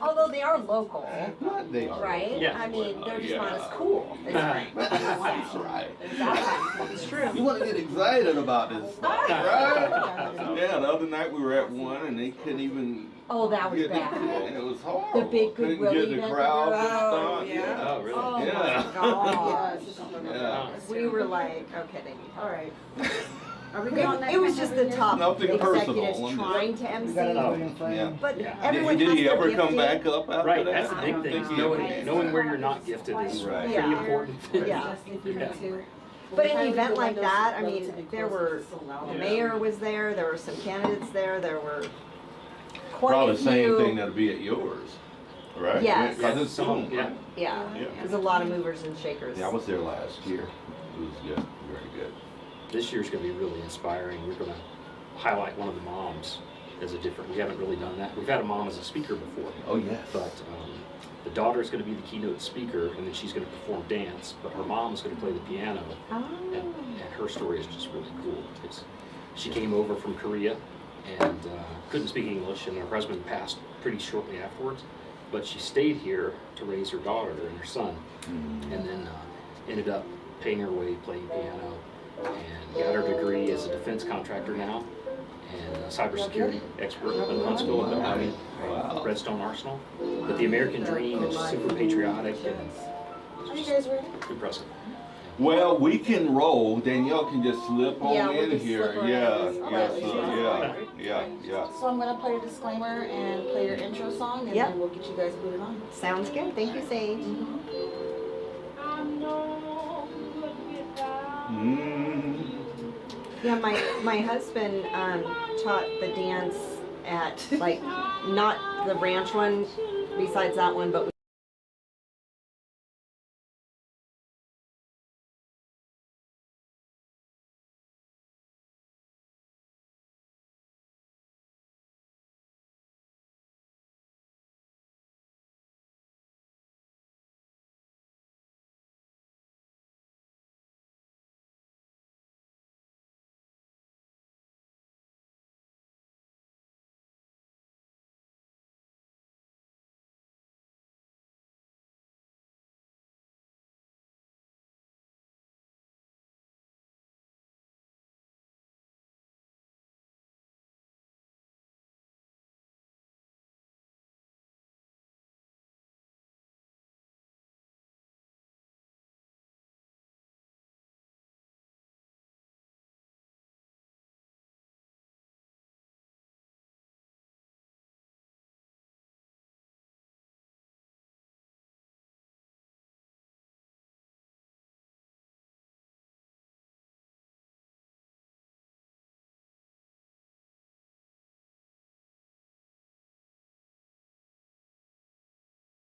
Although they are local, They are. right? Yeah. I mean, they're just Yeah. not as cool as Frank. That's right. Exactly. It's true. You want to get excited about this stuff, right? Yeah, the other night we were at one and they couldn't even. Oh, that was get bad. It was horrible. The big Couldn't Goodwill get the event crowd to that stop. they're- Yeah. Oh, really? Oh Yeah. my gosh. Yeah. We were like, okay, they need help. All right. Are we going It was just the top Nothing personal, executives I'm just- trying to MC, Yeah. but Yeah. everyone Did has he their ever come gifting. back up after Right, that? that's the I big don't thing. think he Knowing, ever knowing where you're not gifted is Right. pretty Yeah. important. Yeah. If you need to. But an event like that, I mean, there were, the mayor was there were some candidates there were quite Probably a the same few. thing that'll be at yours, right? Yes. Because it's soon. Yeah. Yeah, Yeah. there's a lot of movers and shakers. Yeah, I was there last year. It was good, very good. This year's going to be really inspiring. We're going to highlight one of the moms as a different, we haven't really done that. We've had a mom as a speaker before, Oh, yes. but the daughter's going to be the keynote speaker, and then she's going to perform dance, but her mom's going to play the piano, Oh. and her story is just really cool. She came over from Korea and couldn't speak English, and her husband passed pretty shortly afterwards, but she stayed here to raise her daughter and her son, and then ended up paying her way playing piano, and got her degree as a defense contractor now, and a cybersecurity expert in Huntsville, Army, Wow. Redstone Arsenal. But the American dream is super patriotic and Are you guys ready? impressive. Well, we can roll. Danielle can just slip on Yeah, we'll in just here. slip right Yeah, in. yeah, Okay. so, yeah. So I'm gonna play a disclaimer and play your intro song, and Yep. then we'll get you guys booted on. Sounds good, thank you, Sage. Mm. Yeah, my husband taught the dance at, like, not the ranch one, besides that one, but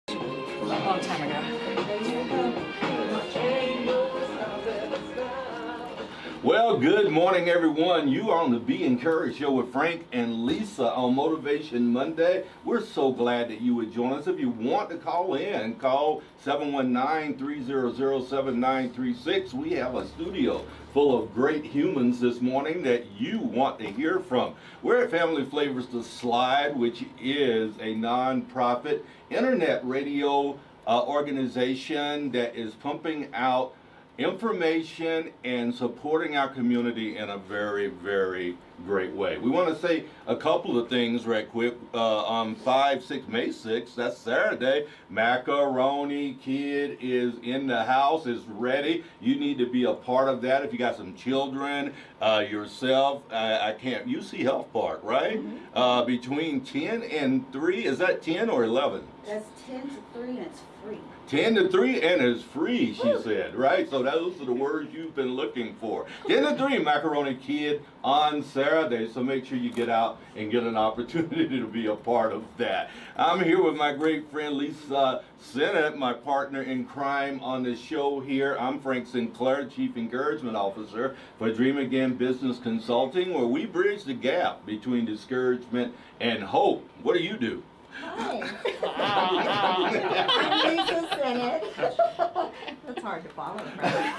A long time ago. Well, good morning, everyone. You are on the Be Encouraged Show with Frank and Lisa on Motivation Monday. We're so glad that you would join us. If you want to call in, call 719-300-7936. We have a studio full of great humans this morning that you want to hear from. We're at Family Flavors The Slide, which is a non-profit internet radio organization that is pumping out information and supporting our community in a very, very great way. We want to say a couple of things right quick. On May 6th, that's Saturday, Macaroni Kid is in the house, is ready. You need to be a part of that. If you got some children, yourself, you see Health Park, right? Between 10 and 3, is that 10 or 11? That's 10 to 3 and it's free. 10 to 3 and it's free, she said, right? So those are the words you've been looking for. 10 to 3, Macaroni Kid on Saturday. So make sure you get out and get an opportunity to be a part of that. I'm here with my great friend Lisa Sennett, my partner in crime on the show here. I'm Frank Sinclair, Chief Encouragement Officer for Dream Again Business Consulting, where we bridge the gap between discouragement and hope. What do you do? Hi. I'm Lisa Sennett. That's hard to follow. Right?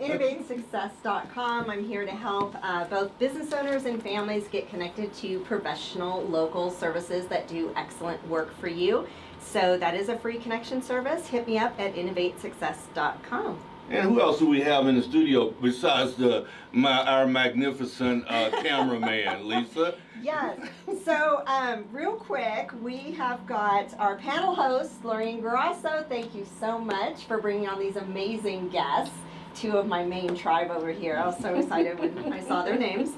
InnovateSuccess.com. I'm here to help both business owners and families get connected to professional local services that do excellent work for you. So that is a free connection service. Hit me up at InnovateSuccess.com. And who else do we have in the studio besides our magnificent cameraman, Lisa? Yes. So, real quick, we have got our panel host, Lorraine Grasso. Thank you so much for bringing on these amazing guests. Two of my main tribe over here. I was so excited when I saw their names.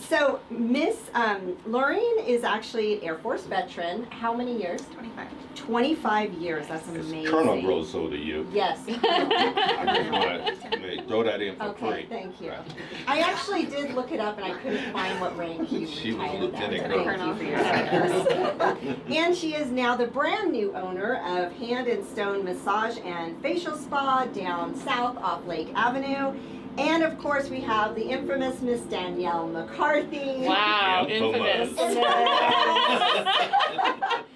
So, Miss Lorraine is actually an Air Force veteran. How many years? 25. 25 years. That's amazing. Colonel Grosso to you. Yes. I just want to throw that in for Okay, free. thank you. I actually did look it up and I couldn't find what rank he She was retired Lieutenant at. Colonel. Thank you for your service. And she is now the brand new owner of Hand and Stone Massage and Facial Spa down south off Lake Avenue. And of course we have the infamous Miss Danielle McCarthy. Wow, Infamous. infamous.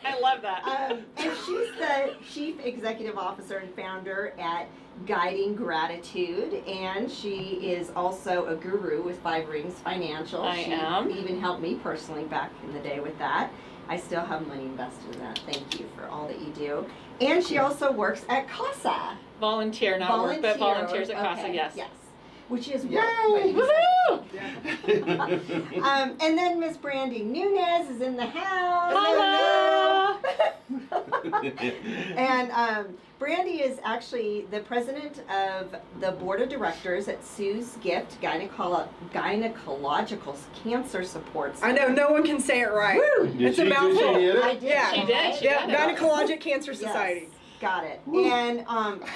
I love that. And she's the Chief Executive Officer and founder at Guiding Gratitude, and she is also a guru with Five Rings Financial. I She am. even helped me personally back in the day with that. I still have money invested in that. Thank you for all that you do. And she also works at CASA. Volunteer, not work, but volunteers at CASA, Okay, yes. Yes. Which is work. Yay! but you Woohoo! and then Miss Brandy Nunez is in the house. Hello! And Brandy is actually the president of the board of directors at Sue's Gift Gynecological Cancer Support I Center. know, no one can say it right. Did It's she, a did mouthful. she hit I it? did. Yeah. She did, she Yeah, did it. Gynecologic Cancer Yes. Society. Got it. And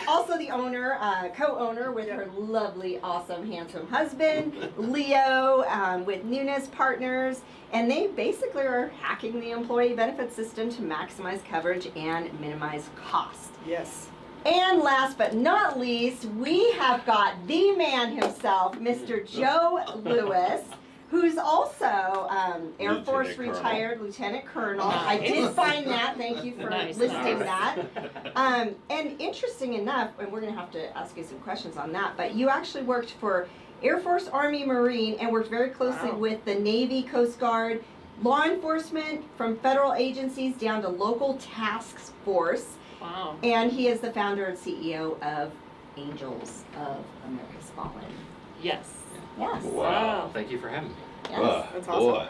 also the owner, co-owner with her lovely, awesome, handsome husband, Leo, with Nunes Partners. And they basically are hacking the employee benefit system to maximize coverage and minimize cost. Yes. And last but not least, we have got the man himself, Mr. Joe Lewis, who's also Air Lieutenant Force Colonel. retired Lieutenant Colonel. Nice. I did find that. Thank you for Nice, listing nice. that. And interesting enough, and we're going to have to ask you some questions on that, but you actually worked for Air Force, Army, Marine, and worked very closely Wow. with the Navy, Coast Guard, law enforcement, from federal agencies down to local task force. Wow. And he is the founder and CEO of Angels of America's Fallen. Yes. Yes. Wow. Thank you for having me. Yes. That's awesome. Boy.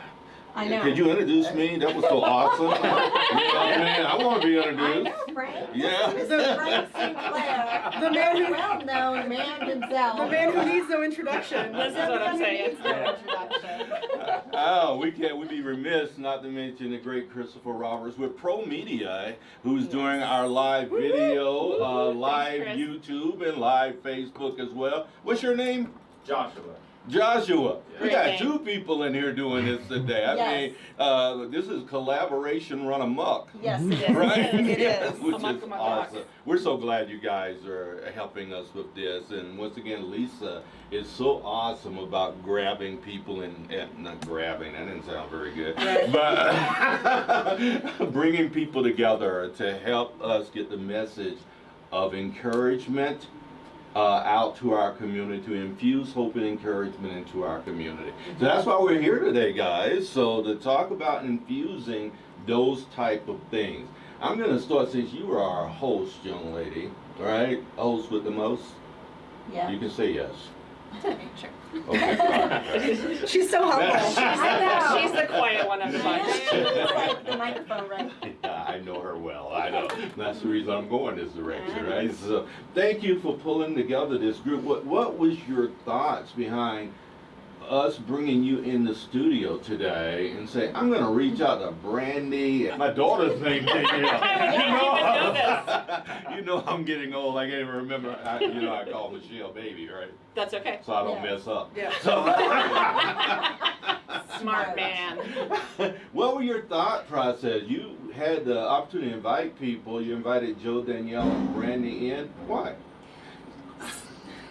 I know. Could you introduce me? That was so awesome. You know what I mean? I want to be I introduced. know, Frank. Yeah. Mr. Frank Sinclair. The man who- well-known man himself. The man who needs no introduction. This is what I'm saying. Needs no introduction. Oh, we'd be remiss not to mention the great Christopher Roberts with Pro Media, who's doing our live video, live Chris. YouTube, and live Facebook as well. What's your name? Joshua. Joshua. We Great got name. 2 people in here doing this today. I Yes. mean, this is collaboration run amok. Yes, it is. Right? It Yes, is. which Amok, is amok, awesome. amok. We're so glad you guys are helping us with this. And once again, Lisa is so awesome about grabbing people and not grabbing, that didn't sound very good, but bringing people together to help us get the message of encouragement out to our community, to infuse hope and encouragement into our community. So that's why we're here today, guys. So to talk about infusing those type of things. I'm going to start, since you are our host, young lady, right? Host with the most? Yeah. You can say yes. Sure. Okay. all right. She's so humble. I know. She's the quiet one of the bunch. It's like the microphone, right? Yeah, I know her well. I know. That's the reason I'm going this direction, right? So, thank you for pulling together this group. What was your thoughts behind us bringing you in the studio today and say, I'm going to reach out to Brandy. My daughter's name, Danielle. You know I'm getting old. I can't even remember. I call Michelle baby, right? That's okay. So I don't Yeah. mess up. Yeah. Smart man. What were your thought process? You had the opportunity to invite people. You invited Joe, Danielle, and Brandy in. Why?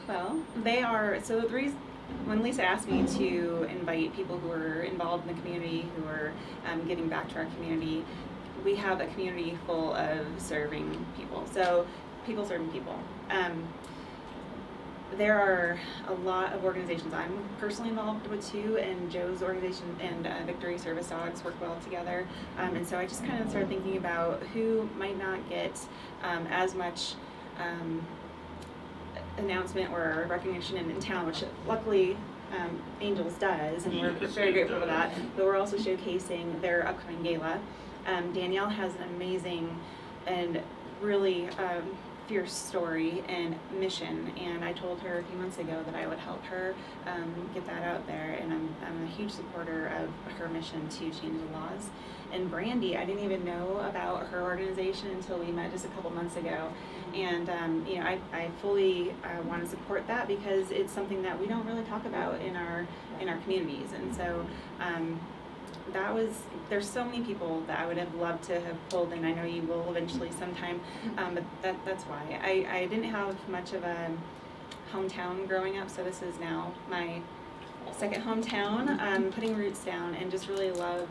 Well, they are, so the reason, when Lisa asked me to invite people who are involved in the community, who are giving back to our community, we have a community full of serving people. So people serving people. There are a lot of organizations I'm personally involved with too, and Joe's organization and Victory Service Dogs work well together. And so I just kind of started thinking about who might not get as much announcement or recognition in town, which luckily Angels does, and we're very grateful for that. But we're also showcasing their upcoming gala. Danielle has an amazing and really fierce story and mission, and I told her a few months ago that I would help her get that out there, and I'm a huge supporter of her mission to change the laws. And Brandy, I didn't even know about her organization until we met just a couple months ago, and you know, I fully want to support that because it's something that we don't really talk about in our communities, and so there's so many people that I would have loved to have pulled, and I know you will eventually sometime, but that's why. I didn't have much of a hometown growing up, so this is now my second hometown, putting roots down, and just really love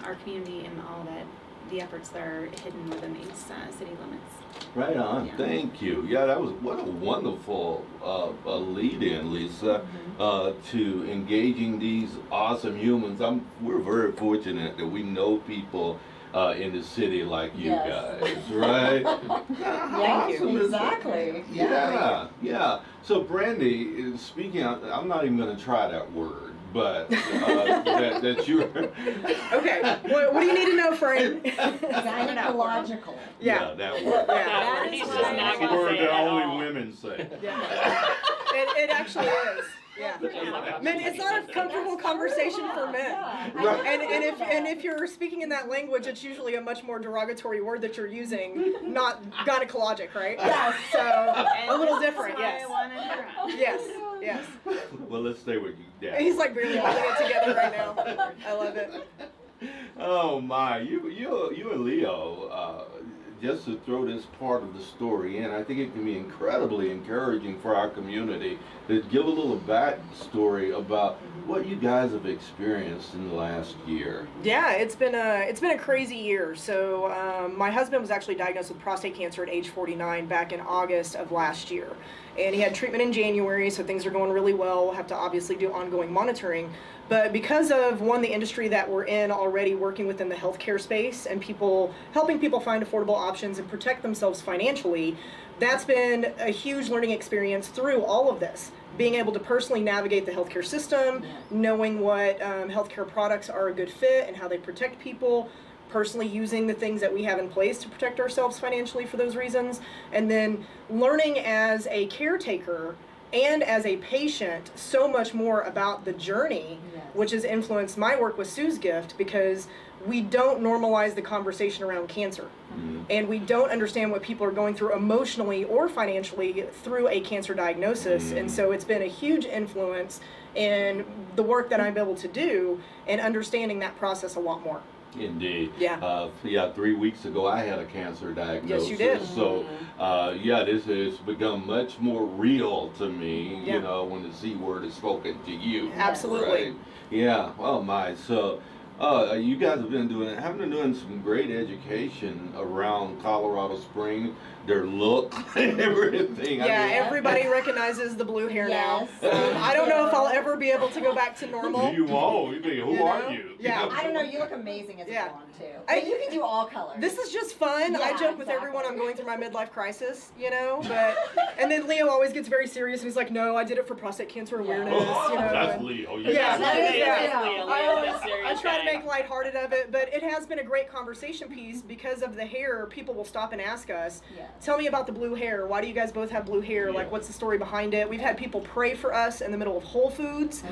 our community and all that, the efforts that are hidden within these city limits. Right on. Yeah. Thank you. Yeah, that was what a wonderful lead-in, Lisa, to engaging these awesome humans. We're very fortunate that we know people in the city like you Yes. guys, right? Yeah, Awesome, isn't it? exactly. Yeah. So, Brandy, speaking, I'm not even going to try that word, but that you're. Okay. What do you need to know, Frank? Gynecological. Yeah. That word. Yeah. He's is just why- not The gonna word say it that at only all. women say. Yeah. It actually is. Yeah. Men, it's not a comfortable conversation for men. Right. And if you're speaking in that language, it's usually a much more derogatory word that you're using, not gynecologic, right? Yes. So a little And this is different, why yes. I wanted her on. Yes. Well, let's stay with you. Yeah. He's like barely holding it together right now. I love it. Oh my, you and Leo, just to throw this part of the story in, I think it can be incredibly encouraging for our community to give a little backstory about what you guys have experienced in the last year. Yeah, it's been a crazy year. So my husband was actually diagnosed with prostate cancer at age 49 back in August of last year, and he had treatment in January. So things are going really well. We'll have to obviously do ongoing monitoring. But because of the industry that we're in already, working within the healthcare space and helping people find affordable options and protect themselves financially, that's been a huge learning experience through all of this. Being able to personally navigate the healthcare system, knowing what healthcare products are a good fit and how they protect people, personally using the things that we have in place to protect ourselves financially for those reasons, and then learning as a caretaker and as a patient so much more about the journey, which has influenced my work with Sue's Gift, because we don't normalize the conversation around cancer. And we don't understand what people are going through emotionally or financially through a cancer diagnosis. And so it's been a huge influence in the work that I'm able to do and understanding that process a lot more. Indeed. Yeah. 3 weeks ago I had a cancer diagnosis. Yes, you did. So, this has become much more real to me, Yeah. you know, when the C word is spoken to you. Absolutely. Right? Yeah. Oh my. So, you guys have been doing some great education around Colorado Springs, their look and everything. Yeah, I mean, everybody recognizes the blue hair Yes. now. I don't know if I'll ever be able to go back to normal. You won't. You think, who You are know? you? Yeah. I don't know, you look amazing as a Yeah. blonde too. But you can do all colors. This is just fun. I Yeah, joke with everyone I'm exactly. going through my midlife crisis, you know, and then Leo always gets very serious and he's like, no, I did it for prostate cancer awareness, you know. That's and- Leo. Yeah, that is yeah. Leo. I try to make lighthearted of it, but it has been a great conversation piece because of the hair. People will stop and ask us, Yes. tell me about the blue hair. Why do you guys both have blue hair? Like, what's the story behind it? We've had people pray for us in the middle of Whole Foods.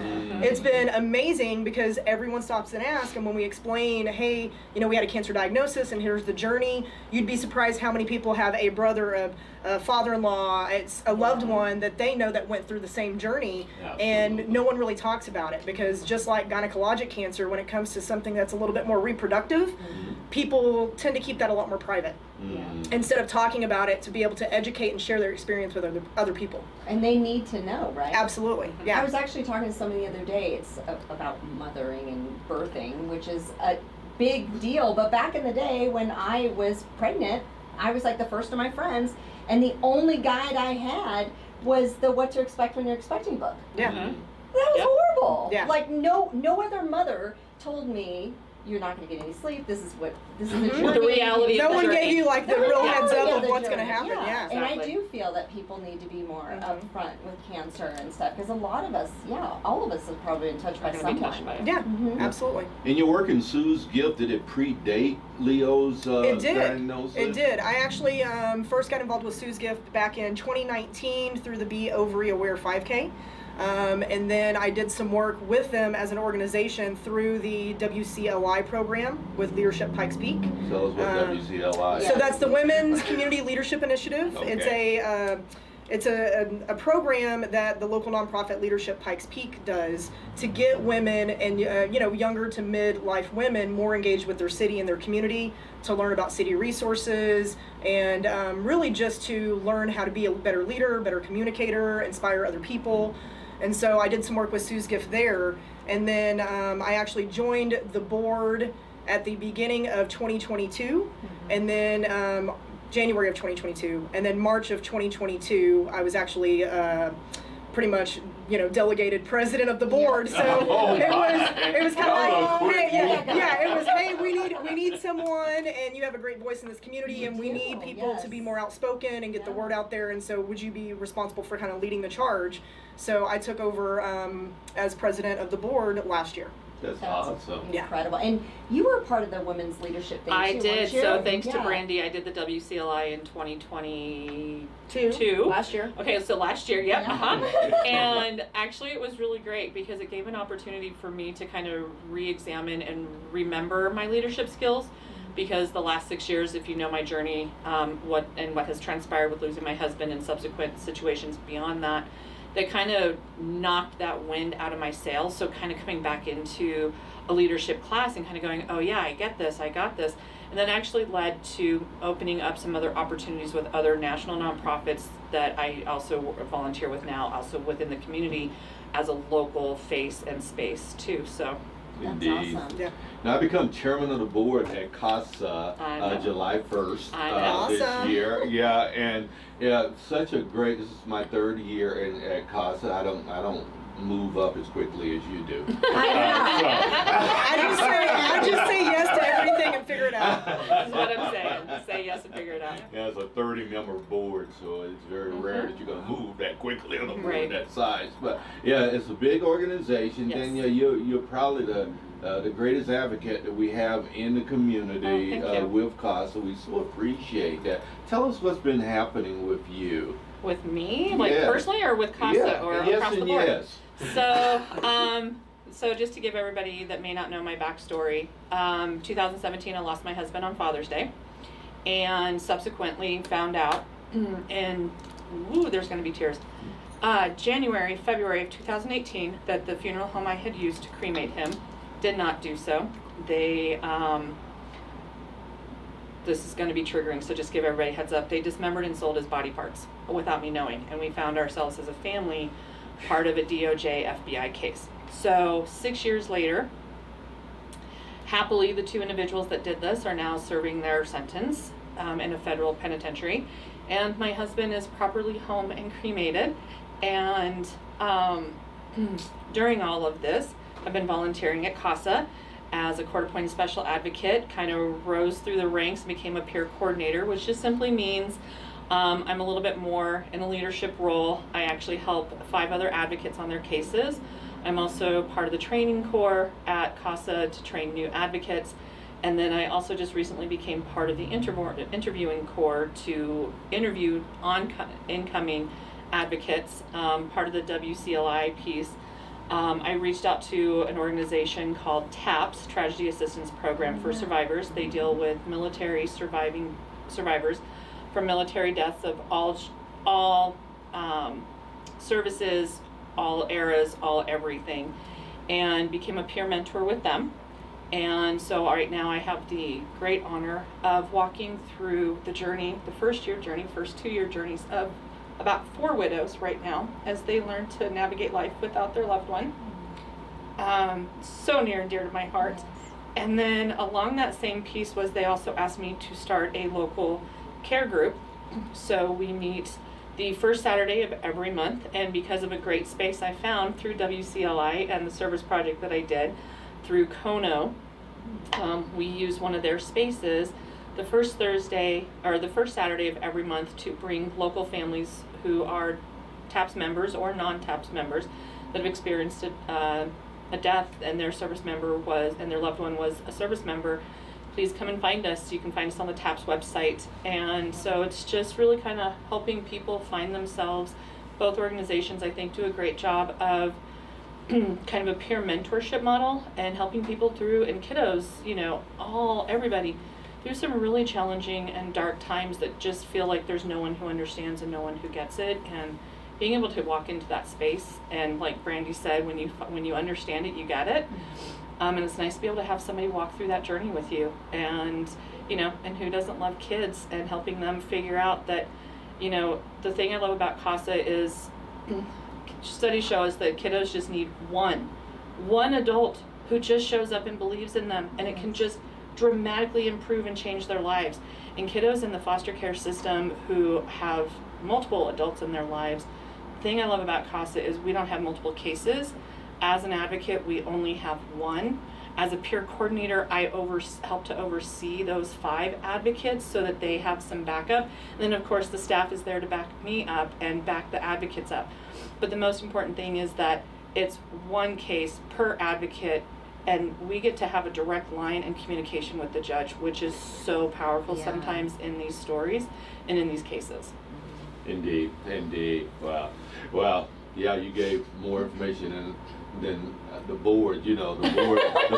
It's been amazing because everyone stops and asks, and when we explain, hey, you know, we had a cancer diagnosis and here's the journey, you'd be surprised how many people have a brother, a father-in-law, it's a loved one that they know that went through the same journey, and no one really talks about it because just like gynecologic cancer, when it comes to something that's a little bit more reproductive, people tend to keep that a lot more private instead of talking about it to be able to educate and share their experience with other people. And they need to know, right? Absolutely, I yeah. was actually talking to somebody the other day. It's about mothering and birthing, which is a big deal. But back in the day when I was pregnant, I was like the first of my friends, And the only guide I had was the What to Expect When You're Expecting book. Yeah. Mhm. That was Yep. horrible. Yeah. Like no other mother told me you're not going to get any sleep. This is the journey. The reality No of the one journey. gave you like the The real heads reality up of the what's going to journey. happen. Yeah. And I Exactly. do feel that people need to be more Mhm. upfront with cancer and stuff because a lot of us, all of us have probably been touched by Are gonna be touched someone. by it. Yeah. Mhm. Absolutely. And your work in Sue's Gift, did it predate Leo's It did. diagnosis? It did. I actually first got involved with Sue's Gift back in 2019 through the Be Ovary Aware 5K. And then I did some work with them as an organization through the WCLI program with Leadership Pikes Peak. Tell us what WCLI is. So that's the Women's Community Leadership Initiative. It's a program that the local nonprofit Leadership Pikes Peak does to get women and younger to midlife women more engaged with their city and their community, to learn about city resources, and really just to learn how to be a better leader, better communicator, inspire other people. And so I did some work with Sue's Gift there, and then I actually joined the board at the beginning of 2022, and then January of 2022, and then March of 2022, I was actually pretty much, delegated president of the board. So it was kind of like, hey, it was, hey, we need someone, and you have a great voice in this community, and we need people to be more outspoken and get the word out there. And so, would you be responsible for kind of leading the charge? So I took over as president of the board last year. That's awesome. Yeah. Incredible. And you were part of the women's leadership thing I too, did. weren't you? So thanks to Yeah. Brandy, I did the WCLI in 2022. Last year. Okay, so last year, yep. Yeah. And actually, it was really great because it gave an opportunity for me to kind of re-examine and remember my leadership skills. Because the last 6 years, if you know my journey, what has transpired with losing my husband and subsequent situations beyond that, that kind of knocked that wind out of my sails. So kind of coming back into a leadership class and kind of going, oh yeah, I get this, I got this. And then actually led to opening up some other opportunities with other national nonprofits that I also volunteer with now, also within the community as a local face and space too. So That's Indeed. awesome. Yeah. Now, I become chairman of the board at CASA I know. July 1st I know. this Awesome. year. Yeah, and such a great. This is my third year at CASA. I don't move up as quickly as you do. I just say yes to everything and figure it out. that's what I'm saying. Say yes and figure it out. Yeah, it's a 30-member board, so it's very rare that you're going to move that quickly on a board Right. that size. But yeah, it's a big organization. Yes. Danielle, you're probably the greatest advocate that we have in the community Oh, thank you. with CASA. We so appreciate that. Tell us what's been happening with you. With me, like Yeah. personally, or with CASA, Yeah, or yes across the and board? yes. So just to give everybody that may not know my backstory, 2017 I lost my husband on Father's Day, and subsequently found out, and there's going to be tears. February of 2018, that the funeral home I had used to cremate him did not do so. They this is going to be triggering, so just give everybody a heads up. They dismembered and sold his body parts without me knowing, and we found ourselves as a family part of a DOJ FBI case. So 6 years later, happily, the two individuals that did this are now serving their sentence in a federal penitentiary, and my husband is properly home and cremated. And during all of this, I've been volunteering at CASA as a court-appointed special advocate, kind of rose through the ranks and became a peer coordinator, which just simply means I'm a little bit more in a leadership role. I actually help 5 other advocates on their cases. I'm also part of the training corps at CASA to train new advocates. And then I also just recently became part of the interviewing corps to interview incoming advocates, part of the WCLI piece. I reached out to an organization called TAPS, Tragedy Assistance Program for Survivors. They deal with military survivors from military deaths of all services, all eras, all everything, and became a peer mentor with them. And so right now I have the great honor of walking through the journey, the first 2-year journeys of about 4 widows right now as they learn to navigate life without their loved one. So near and dear to my heart. And then along that same piece was they also asked me to start a local care group So we meet the first Saturday of every month, and because of a great space I found through WCLI and the service project that I did through Kono, we use one of their spaces the first Saturday of every month to bring local families who are TAPS members or non-TAPS members that have experienced a death and their service member was, and their loved one was a service member. Please come and find us. You can find us on the TAPS website. And so it's just really kind of helping people find themselves. Both organizations, I think, do a great job of kind of a peer mentorship model and helping people through, and kiddos, you know, everybody through some really challenging and dark times that just feel like there's no one who understands and no one who gets it. And being able to walk into that space, and like Brandy said, when you understand it, you get it. And it's nice to be able to have somebody walk through that journey with you. And, you know, and who doesn't love kids, and helping them figure out that, you know, the thing I love about CASA is studies show us that kiddos just need one adult who just shows up and believes in them, and it can just dramatically improve and change their lives. And kiddos in the foster care system who have multiple adults in their lives, the thing I love about CASA is we don't have multiple cases. As an advocate, we only have one. As a peer coordinator, I help to oversee those 5 advocates so that they have some backup. And then, of course, the staff is there to back me up and back the advocates up. But the most important thing is that it's one case per advocate, and we get to have a direct line and communication with the judge, which is so powerful sometimes in these stories and in these cases. Indeed. Wow. Well, yeah, you gave more information than the board. You know, the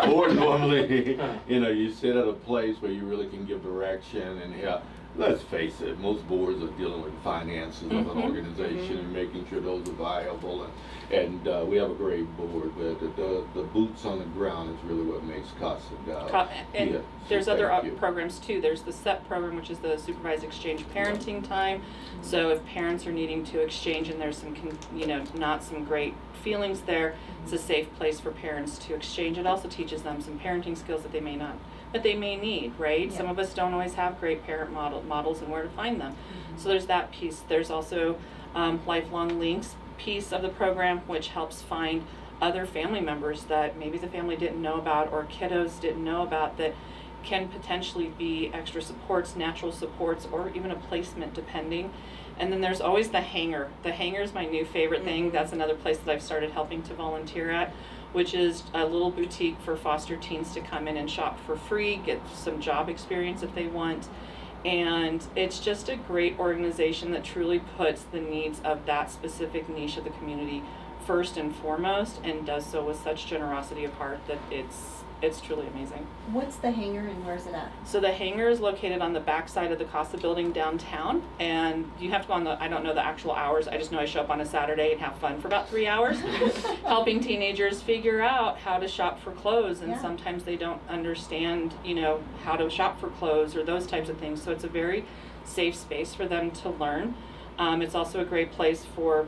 board normally, you know, you sit at a place where you really can give direction, and let's face it, most boards are dealing with finances of an organization and making sure those are viable, and we have a great board, but the boots on the ground is really what makes CASA go. And there's other programs too. There's the SEP program, which is the Supervised Exchange Parenting Time. So if parents are needing to exchange and there's some, you know, not some great feelings there, it's a safe place for parents to exchange. It also teaches them some parenting skills that they may need, right? Yeah. Some of us don't always have great parent models and where to find them. So there's that piece. There's also Lifelong Links piece of the program, which helps find other family members that maybe the family didn't know about or kiddos didn't know about that can potentially be extra supports, natural supports, or even a placement depending. And then there's always the Hangar. The Hangar is my new favorite thing. That's another place that I've started helping to volunteer at, which is a little boutique for foster teens to come in and shop for free, get some job experience if they want. And it's just a great organization that truly puts the needs of that specific niche of the community first and foremost, and does so with such generosity of heart that it's truly amazing. What's the Hangar and where's it at? So the Hangar is located on the back side of the CASA building downtown, and you have to go on I don't know the actual hours, I just know I show up on a Saturday and have fun for about 3 hours helping teenagers figure out how to shop for clothes, and sometimes they don't understand, you know, how to shop for clothes or those types of things. So it's a very safe space for them to learn. It's also a great place for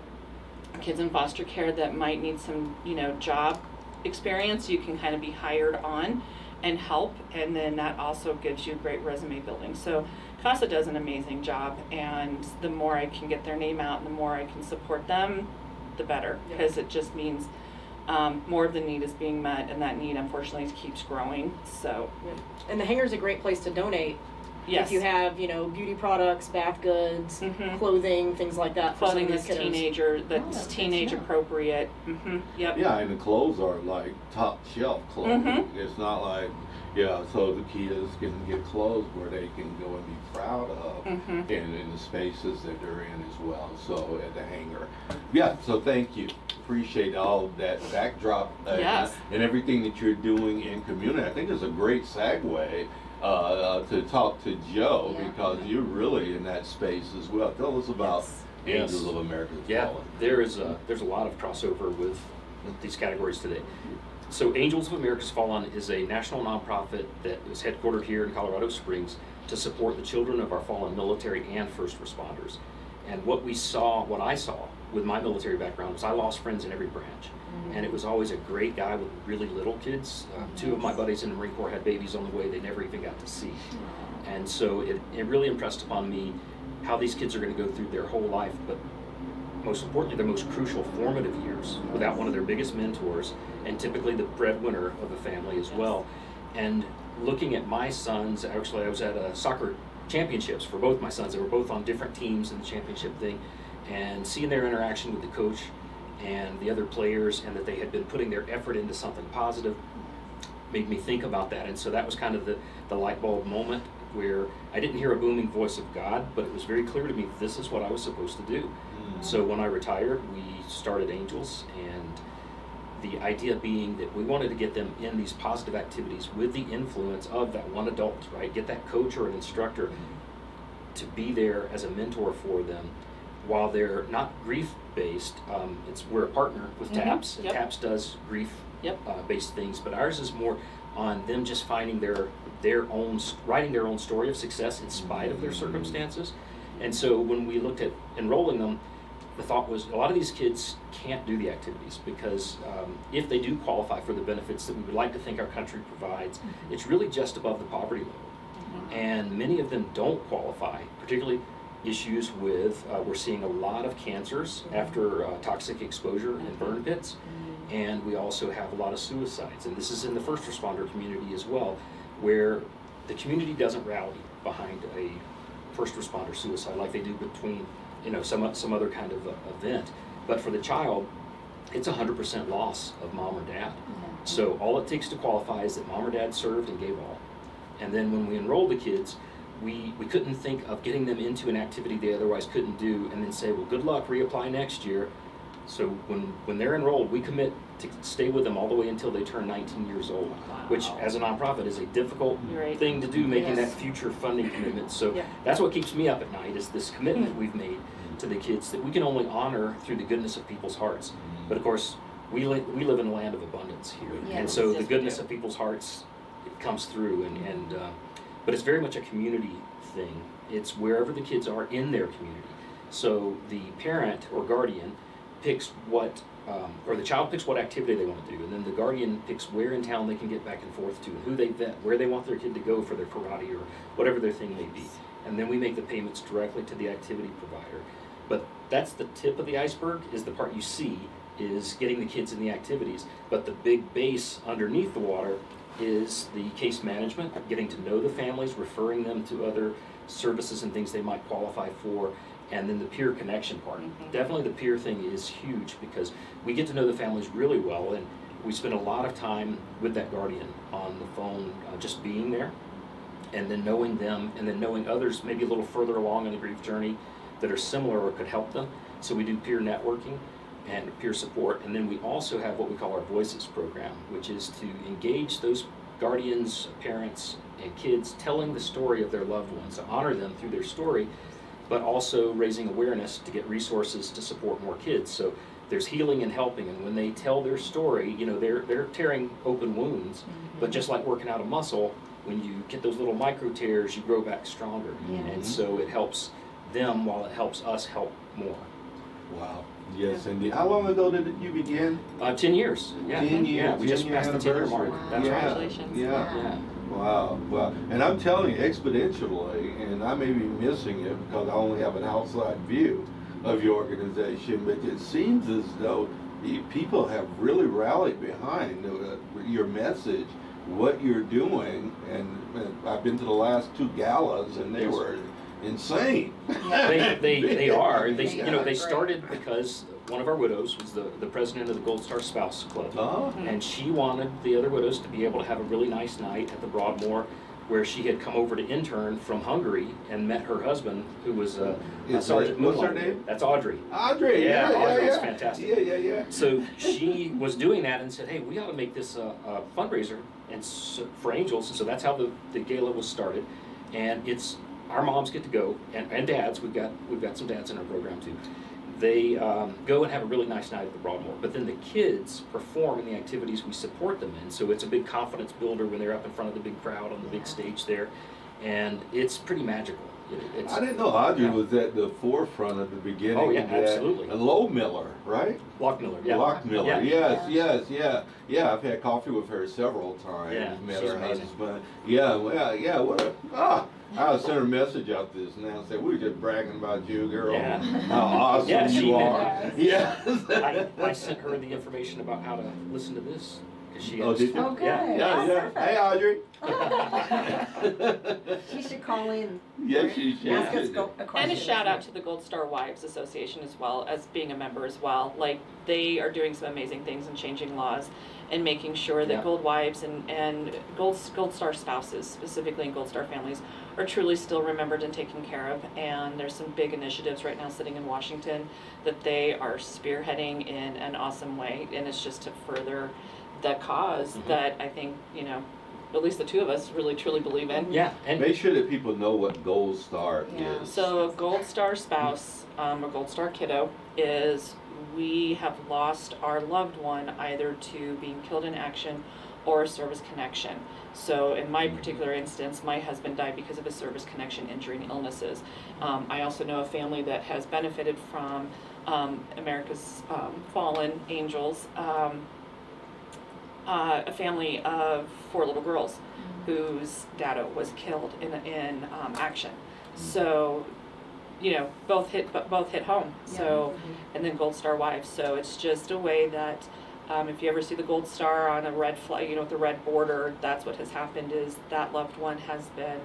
kids in foster care that might need some, you know, job experience. You can kind of be hired on and help, and then that also gives you great resume building. So CASA does an amazing job, and the more I can get their name out and the more I can support them, the better, because it just means more of the need is being met, and that need unfortunately keeps growing. So And the Hangar's a great place to donate. yes, If you have, you know, beauty products, bath goods, clothing, things like that. for some clothing of these that's kiddos. that's teenage good to know. appropriate. Yep. Yeah, and the clothes are like top shelf clothing. It's not like, so the kids can get clothes where they can go and be proud of, and in the spaces that they're in as well. So at the Hangar. Yeah, so thank you. Appreciate all of that backdrop Yes. and everything that you're doing in community. I think it's a great segue to talk to Joe, because you're really in that space as well. Tell us about Yes. Angels of America's Yeah, Fallen. there's a lot of crossover with these categories today. So Angels of America's Fallen is a national nonprofit that is headquartered here in Colorado Springs to support the children of our fallen military and first responders. And what I saw with my military background was I lost friends in every branch. And it was always a great guy with really little kids. 2 of my buddies in the Marine Corps had babies on the way they never even got to see. And so it really impressed upon me how these kids are going to go through their whole life, but most importantly, their most crucial formative years without one of their biggest mentors, and typically the breadwinner of the family as well. And looking at my sons, actually I was at a soccer championships for both my sons. They were both on different teams in the championship thing, and seeing their interaction with the coach and the other players, and that they had been putting their effort into something positive, made me think about that. And so that was kind of the light bulb moment where I didn't hear a booming voice of God, but it was very clear to me this is what I was supposed to do. So when I retired, we started Angels, and the idea being that we wanted to get them in these positive activities with the influence of that one adult, right? Get that coach or an instructor to be there as a mentor for them while they're not grief-based. We're a partner with TAPS, and Yep. TAPS does grief Yep. based things, but ours is more on them just finding writing their own story of success in spite of their circumstances. And so when we looked at enrolling them, the thought was a lot of these kids can't do the activities because if they do qualify for the benefits that we would like to think our country provides, it's really just above the poverty level. And many of them don't qualify, particularly issues with, we're seeing a lot of cancers after toxic exposure in burn pits. And we also have a lot of suicides, and this is in the first responder community as well, where the community doesn't rally behind a first responder suicide like they do between, some other kind of event. But for the child, it's 100% loss of mom or dad. So all it takes to qualify is that mom or dad served and gave all. And then when we enrolled the kids, we couldn't think of getting them into an activity they otherwise couldn't do and then say, well, good luck, reapply next year. So when they're enrolled, we commit to stay with them all the way until they turn 19 years old, which as a nonprofit is a difficult Right. thing to do, making Yes. that future funding commitment. So Yeah. that's what keeps me up at night, is this commitment we've made to the kids that we can only honor through the goodness of people's hearts. But of course, we live in a land of abundance here, and so Yes, the we goodness do. of people's hearts, it comes through, but it's very much a community thing. It's wherever the kids are in their community. So the parent or guardian picks or the child picks what activity they want to do, and then the guardian picks where in town they can get back and forth to, and who they vet, where they want their kid to go for their karate or whatever their thing may be. And then we make the payments directly to the activity provider. But that's the tip of the iceberg, is the part you see, is getting the kids in the activities. But the big base underneath the water is the case management, getting to know the families, referring them to other services and things they might qualify for, and then the peer connection part. Definitely the peer thing is huge because we get to know the families really well, and we spend a lot of time with that guardian on the phone, just being there, and then knowing them, and then knowing others maybe a little further along in the grief journey that are similar or could help them. So we do peer networking and peer support, and then we also have what we call our Voices program, which is to engage those guardians, parents, and kids telling the story of their loved ones, to honor them through their story, but also raising awareness to get resources to support more kids. So there's healing and helping, and when they tell their story, they're tearing open wounds, but just like working out a muscle, when you get those little micro tears, you grow back stronger. And so it helps them while it helps us help more. Wow. Yes, indeed. How long ago did you begin? 10 years. Yeah. 10 years. Yeah, we just 10-year passed the 10-year mark. anniversary. That's right. Congratulations. Yeah. Yeah. Wow. Wow. And I'm telling you, exponentially, and I may be missing it because I only have an outside view of your organization, but it seems as though the people have really rallied behind your message, what you're doing, and I've been to the last 2 galas, and they were insane. They are. They Yeah. they started because one of our widows was the president of the Gold Star Spouse Club, Oh. and she wanted the other widows to be able to have a really nice night at the Broadmoor, where she had come over to intern from Hungary and met her husband, who was a Sergeant What's her Moonlight. name? That's Audrey. Audrey. Yeah, Yeah, Audrey's yeah. fantastic. Yeah. So she was doing that and said, "Hey, we ought to make this a fundraiser for Angels." And so that's how the gala was started, and it's our moms get to go, and dads. We've got some dads in our program too. They go and have a really nice night at the Broadmoor, but then the kids perform in the activities we support them in. So it's a big confidence builder when they're up in front of the big crowd on the big stage there, and it's pretty magical. I didn't know Audrey was at the forefront at the beginning. Oh, yeah, of that. absolutely. And Low Miller, right? Lockmiller, yeah. Lockmiller, Yeah. yes. I've had coffee with her several times. Yeah, Met she's her amazing. husband. Yeah. What a I'll send her a message out this now and say, we were just bragging about you, girl. Yeah. How awesome Yeah, she you did. are. Yes. I sent her the information about how to listen to this. 'Cause she Oh, has- did you? Oh, good. Yeah. Yeah, yeah. Perfect. Hey, Audrey. She should call in. Yes, she should. Ask us a question. And a shout out to the Gold Star Wives Association as well, as being a member as well. Like, they are doing some amazing things and changing laws and making sure that Yeah. Gold Wives and Gold Star spouses, specifically in Gold Star families, are truly still remembered and taken care of. And there's some big initiatives right now sitting in Washington that they are spearheading in an awesome way. And it's just to further the cause that I think, you know, at least the two of us really truly believe in. Yeah, and Make sure that people know what Gold Star Yeah. is. So a Gold Star spouse, or Gold Star kiddo, is we have lost our loved one either to being killed in action or a service connection. So in my particular instance, my husband died because of a service connection injury and illnesses. I also know a family that has benefited from America's Fallen Angels, a family of 4 little girls whose dad was killed in action. So, you know, both hit home. So, and then Gold Star Wives. So it's just a way that if you ever see the Gold Star on a red flag, you know, with the red border, that's what has happened. Is that loved one has been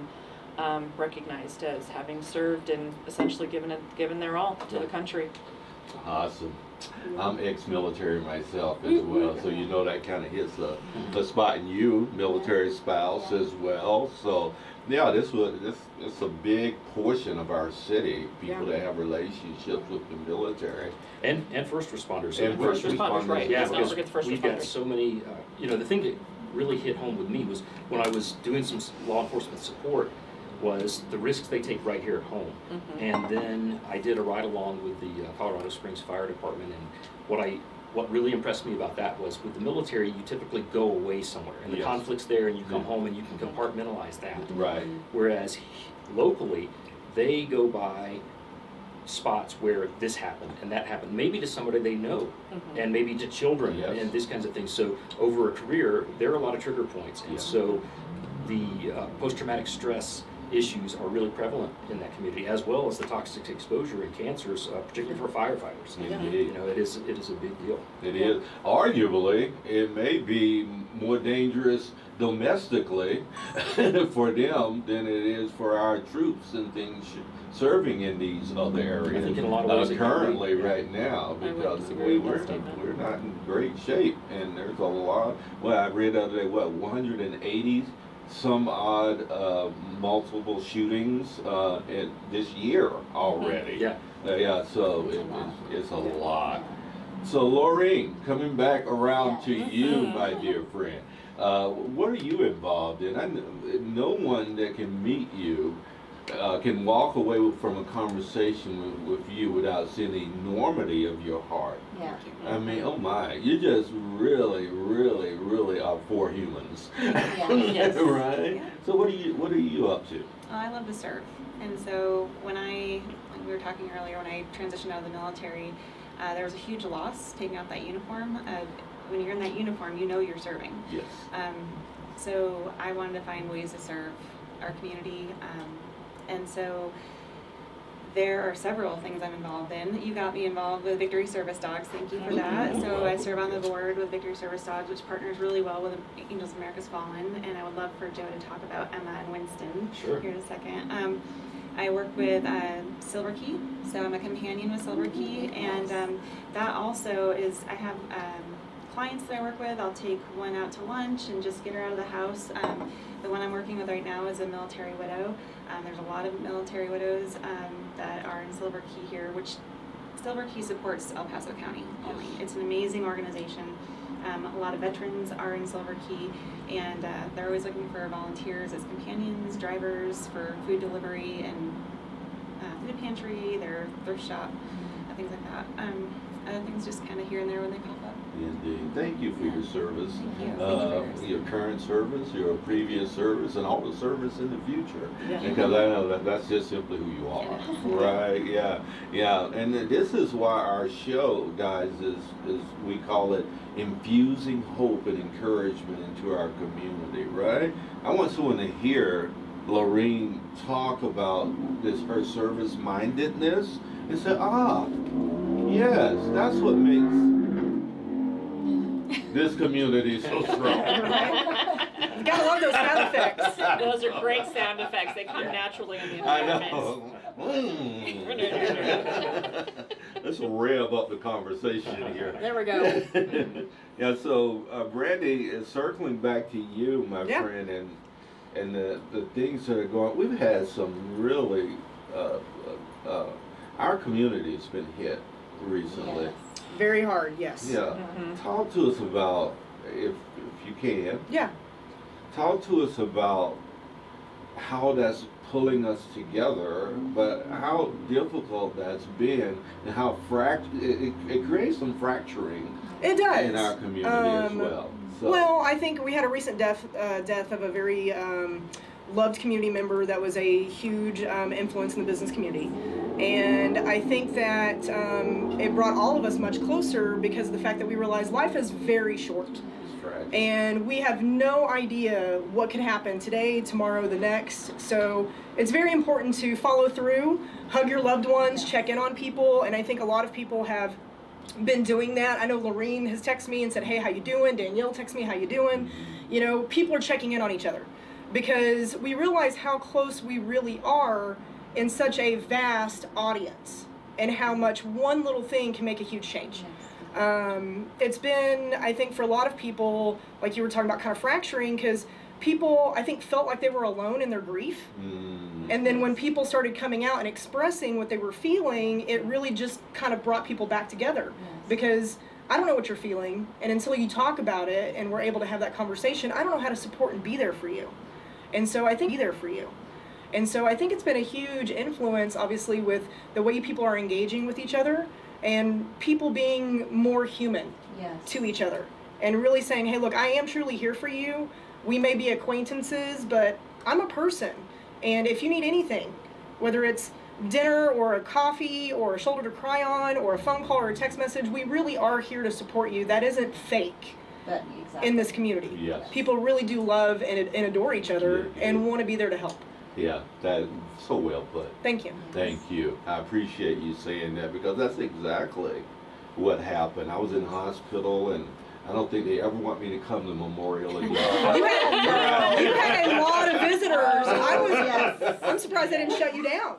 recognized as having served and essentially given their all to the country. Awesome. I'm ex-military myself as well, so you know that kind of hits the spot in you, military spouse as well. So yeah, this it's a big portion of our city. People that have relationships with the military and first responders. and First responders, right. Yeah, Let's not because forget the first we've got responders. so many, you know, the thing that really hit home with me was when I was doing some law enforcement support was the risks they take right here at home. And then I did a ride along with the Colorado Springs Fire Department, and what really impressed me about that was with the military, you typically go away somewhere, and the Yes. conflict's there, and you come home and you can compartmentalize that. right. Whereas locally, they go by spots where this happened and that happened, maybe to somebody they know, and maybe to children Yes. and these kinds of things. So over a career, there are a lot of trigger points, and Yeah. so the post-traumatic stress issues are really prevalent in that community, as well as the toxic exposure and cancers, particularly for firefighters. Indeed. You know, it is a big deal. It is. Arguably, it may be more dangerous domestically for them than it is for our troops and things serving in these other areas. I think in a lot of ways it can be. currently Yeah. right now, I would because disagree with that we're statement. not in great shape, and there's a lot. Well, I read the other day 180 some odd multiple shootings this year already. Yeah. Yeah, so it's a lot. So Laureen, coming back around to you, my dear friend, what are you involved in? No one that can meet you can walk away from a conversation with you without seeing the enormity of your heart. Yeah. I mean, oh my, you just really, really, really are for humans. Yes. Right? Yeah. So what are you up to? I love to serve. And so when like we were talking earlier, when I transitioned out of the military, there was a huge loss taking out that uniform. When you're in that uniform, you know you're serving. Yes. So I wanted to find ways to serve our community. And so there are several things I'm involved in. You got me involved with Victory Service Dogs. Thank you for that. Oh, So wow. I serve on the board with Victory Service Dogs, which partners really well with Angels of America's Fallen. And I would love for Joe to talk about Emma and Winston Sure. here in a second. I work with Silver Key, so I'm a companion with Silver Key, and that also is, I have clients that I work with. I'll take one out to lunch and just get her out of the house. The one I'm working with right now is a military widow. There's a lot of military widows that are in Silver Key here, which Silver Key supports El Paso County only. It's an amazing organization. A lot of veterans are in Silver Key, and they're always looking for volunteers as companions, drivers for food delivery and food pantry, their thrift shop, things like that. Other things just kind of here and there when they pop up. Indeed. Thank you for your service. Thank you. Thank you for yours. Your current service, your previous service, and all the service in the future. Yeah. Because I know that's just simply who you are. Right, yeah. Yeah. And this is why our show, guys, is we call it infusing hope and encouragement into our community, right? I want someone to hear Lorene talk about her service mindedness and said, yes, that's what makes this community so strong. You gotta love those sound effects. Those are great sound effects. They come naturally in the I environment. know. Let's rev up the conversation here. There we go. Yeah, so Brandy, is circling back to you, my Yeah. friend, and the things that are going. We've had some really. Our community's been hit recently. Yes. Very hard, yes. Yeah. Talk to us about, if you can, Yeah. talk to us about how that's pulling us together, but how difficult that's been, and how it creates some fracturing It does. in our community as well. So, Well, I think we had a recent death of a very loved community member that was a huge influence in the business community. And I think that it brought all of us much closer because of the fact that we realized life is very short. right. And we have no idea what could happen today, tomorrow, the next. So it's very important to follow through, hug your loved ones, check in on people. And I think a lot of people have been doing that. I know Lorene has texted me and said, hey, how you doing? Danielle texted me, how you doing? You know, people are checking in on each other because we realize how close we really are in such a vast audience and how much one little thing can make a huge change. It's been, I think, for a lot of people, like you were talking about, kind of fracturing because people, I think, felt like they were alone in their grief. And then when people started coming out and expressing what they were feeling, it really just kind of brought people back together. Because I don't know what you're feeling, and until you talk about it and we're able to have that conversation, I don't know how to support and be there for you. And so I think it's been a huge influence, obviously, with the way people are engaging with each other and people being more human to each other and really saying, hey, look, I am truly here for you. We may be acquaintances, but I'm a person. And if you need anything, whether it's dinner or a coffee or a shoulder to cry on or a phone call or a text message, we really are here to support you. That isn't fake in this community. Yes. People really do love and adore each other and want to be there to help. Yeah, that's so well put. Thank you. Thank you. I appreciate you saying that because that's exactly what happened. I was in hospital and I don't think they ever want me to come to Memorial again. You had a lot of visitors. I'm surprised they didn't shut you down.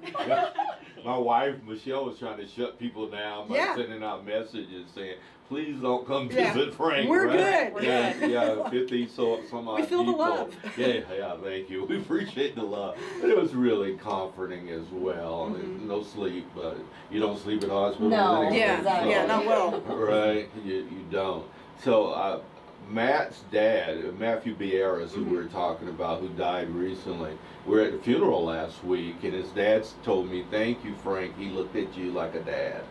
My wife, Michelle, was trying to shut people down by sending out messages saying, please don't come visit Frank. We're right? good. Yeah, 50 some odd We feel the people. love. Yeah, thank you. We appreciate the love. But it was really comforting as well. No sleep, but you don't sleep at hospital. No. anyway, Yeah, not well. Right, you don't. So Matt's dad, Matthew Bieras, who we were talking about, who died recently, we were at the funeral last week, and his dad told me, "Thank you, Frank. He looked at you like a dad."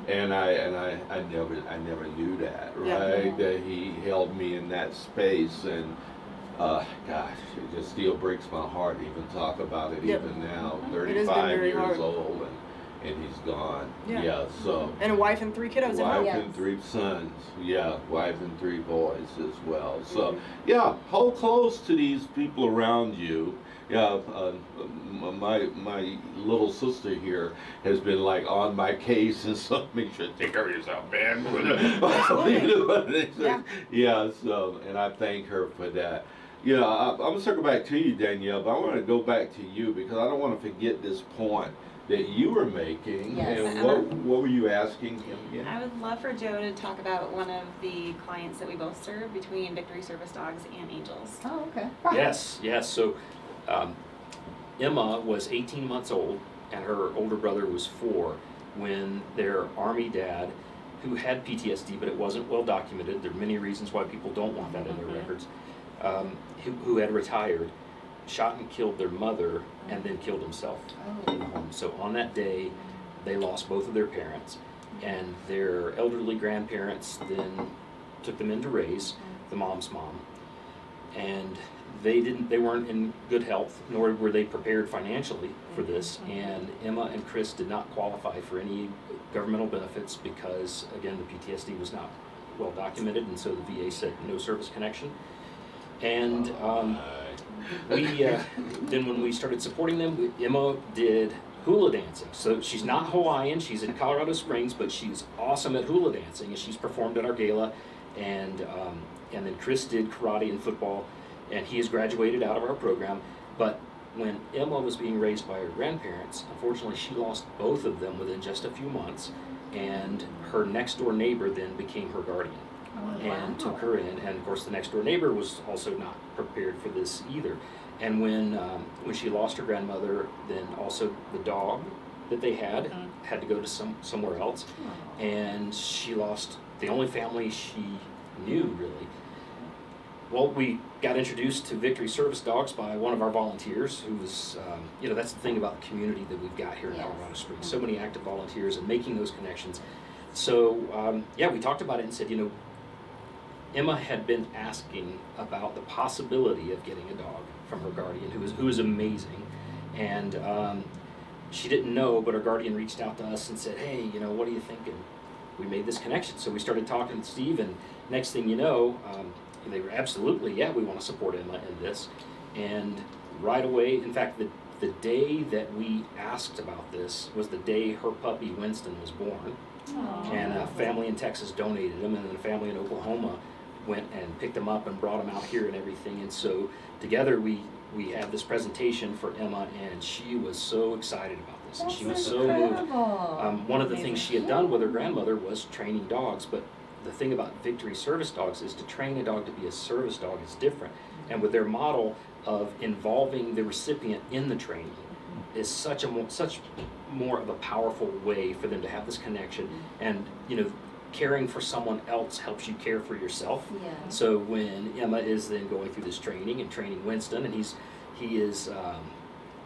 And I never knew that, right? That he held me in that space, and gosh, it just still breaks my heart to even talk about it even now. It has been 35 very years hard. old, and he's gone. Yeah. So. And a wife and 3 kiddos at Wife home. and 3 sons, wife and 3 boys as well. So, hold close to these people around you. My little sister here has been like on my case and so make sure to take care of yourself, man. So, and I thank her for that. I'm gonna circle back to you, Danielle, but I want to go back to you because I don't want to forget this point that you were making. Yes. And what were you asking him again? I would love for Joe to talk about one of the clients that we both serve between Victory Service Dogs and Angels. Oh, okay. Yes. So Emma was 18 months old and her older brother was 4 when their Army dad, who had PTSD, but it wasn't well documented, there are many reasons why people don't want that in their records, who had retired, shot and killed their mother and then killed himself in the home. So on that day, they lost both of their parents, and their elderly grandparents then took them in to raise the mom's mom. And they weren't in good health, nor were they prepared financially for this. And Emma and Chris did not qualify for any governmental benefits because, again, the PTSD was not well documented, and so the VA said no service connection. And Then when we started supporting them, Emma did hula dancing. So she's not Hawaiian, she's in Colorado Springs, but she's awesome at hula dancing, and she's performed at our gala. And then Chris did karate and football, and he has graduated out of our program. But when Emma was being raised by her grandparents, unfortunately she lost both of them within just a few months, and her next door neighbor then became her guardian. And took her in, and of course the next door neighbor was also not prepared for this either. And when she lost her grandmother, then also the dog that they had to go to somewhere else, and she lost the only family she knew really. Well, we got introduced to Victory Service Dogs by one of our volunteers who was, that's the thing about the community that we've got here in Colorado Springs. So many active volunteers and making those connections. So, we talked about it and said, Emma had been asking about the possibility of getting a dog from her guardian, who is amazing, and she didn't know, but her guardian reached out to us and said, "Hey, what do you think?" And we made this connection. So we started talking to Steve, and next thing you know, they were absolutely, we want to support Emma in this. And right away, in fact, the day that we asked about this was the day her puppy Winston was born. Aww. And a family in Texas donated him, and then a family in Oklahoma went and picked him up and brought him out here and everything. And so together we had this presentation for Emma, and she was so excited about this. And she was so moved. One of the things she had done with her grandmother was training dogs, but the thing about Victory Service Dogs is to train a dog to be a service dog is different. And with their model of involving the recipient in the training is such more of a powerful way for them to have this connection. And caring for someone else helps you care for yourself. Yeah. So when Emma is then going through this training and training Winston, and he is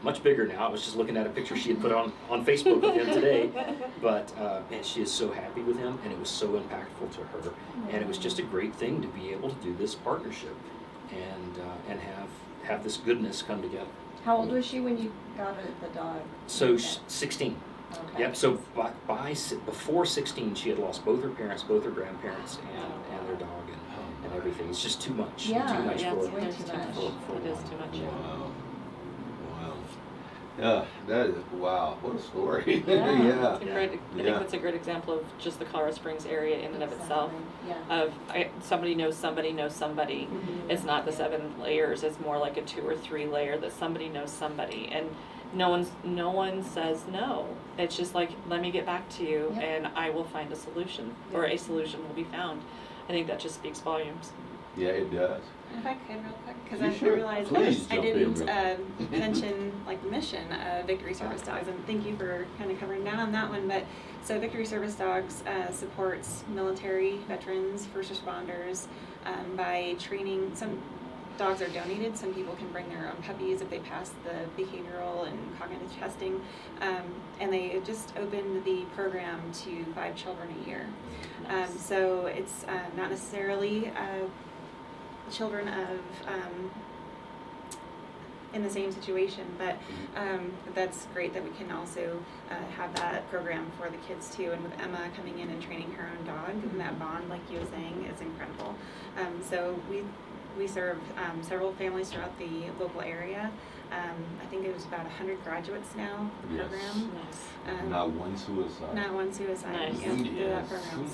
much bigger now. I was just looking at a picture she had put on Facebook with him today, but man, she is so happy with him, and it was so impactful to her, and it was just a great thing to be able to do this partnership and have this goodness come together. How old was she when you got the dog? So 16. Okay. Yep. So before 16, she had lost both her parents, both her grandparents, and their dog, and everything. It's just too much. Yeah, Too much yeah, for way there's too too much. much. It is too much. Wow. Yeah, that is, wow, what a story. Yeah. It's a great, I think that's a great example of just the Colorado Springs area in and of itself. Yeah. Somebody knows somebody knows somebody. Mhm. It's not the 7 layers. It's more like a 2 or 3 layer that somebody knows somebody, and no one says no. It's just like, let me get back to you, Yep. and I will find a solution, or a solution will be found. I think that just speaks volumes. Yeah, it does. If I could real quick, because You I sure? realized Please I jump in didn't real mention the mission of Victory Service Dogs, and thank you for kind of covering down on that one. But so Victory Service Dogs supports military, veterans, first responders by training. Some dogs are donated. Some people can bring their own puppies if they pass the behavioral and cognitive testing, and they just opened the program to 5 children a year. So it's not necessarily children of in the same situation, but that's great that we can also have that program for the kids too. And with Emma coming in and training her own dog, and that bond, like you were saying, is incredible. So we serve several families throughout the local area. I think it was about 100 graduates now, the Yes. program. Nice. Not one suicide. Not one suicide. Nice. Yeah, through that Yes. program.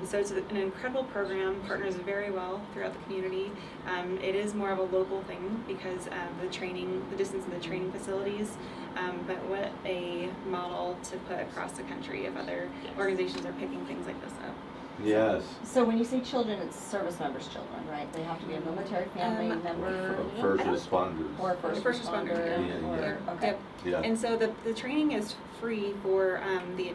So it's an incredible program. Partners very well throughout the community. It is more of a local thing because the distance of the training facilities. But what a model to put across the country if other Yes. organizations are picking things like this up. Yes. So when you say children, it's service members' children, right? They have to be a military family member First responders. or a first responder. yeah. Or, Yeah. okay. Yep. Yeah. And so the training is free for the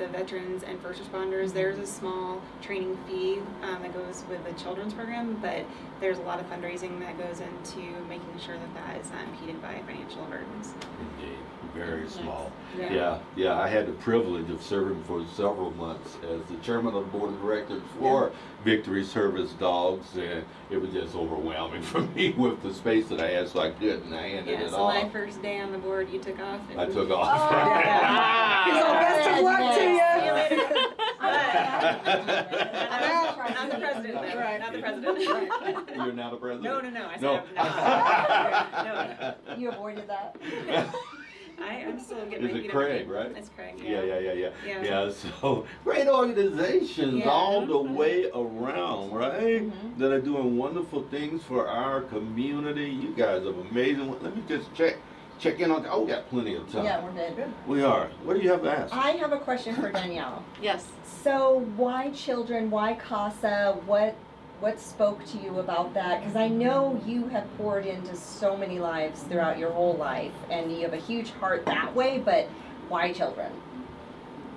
veterans and first responders. There's a small training fee that goes with the children's program, but there's a lot of fundraising that goes into making sure that is not impeded by financial burdens. Indeed. Very small. Yeah. Yeah. I had the privilege of serving for several months as the chairman of the board of directors for Victory Service Dogs, and it was just overwhelming for me with the space that I had, so I couldn't. I handed Yeah, it so off. my first day on the board, you took off. And I took off. Oh, So best of luck to See you you. later. I'm Not the president, though. Right. Not the president. president. You're now the president? No, I said No. I'm not. No. You avoided that? I'm still getting Is my it feet Craig, under me. right? It's Craig, Yeah, Yeah. yeah. So great organizations Yeah. all the way around, right? Mhm. That are doing wonderful things for our community. You guys are amazing. Let me just check in on. Oh, we got plenty of time. Yeah, we're good. We are. What do you have to ask? I have a question for Danielle. Yes. So why children? Why CASA? What spoke to you about that? Because I know you have poured into so many lives throughout your whole life, and you have a huge heart that way. But why children?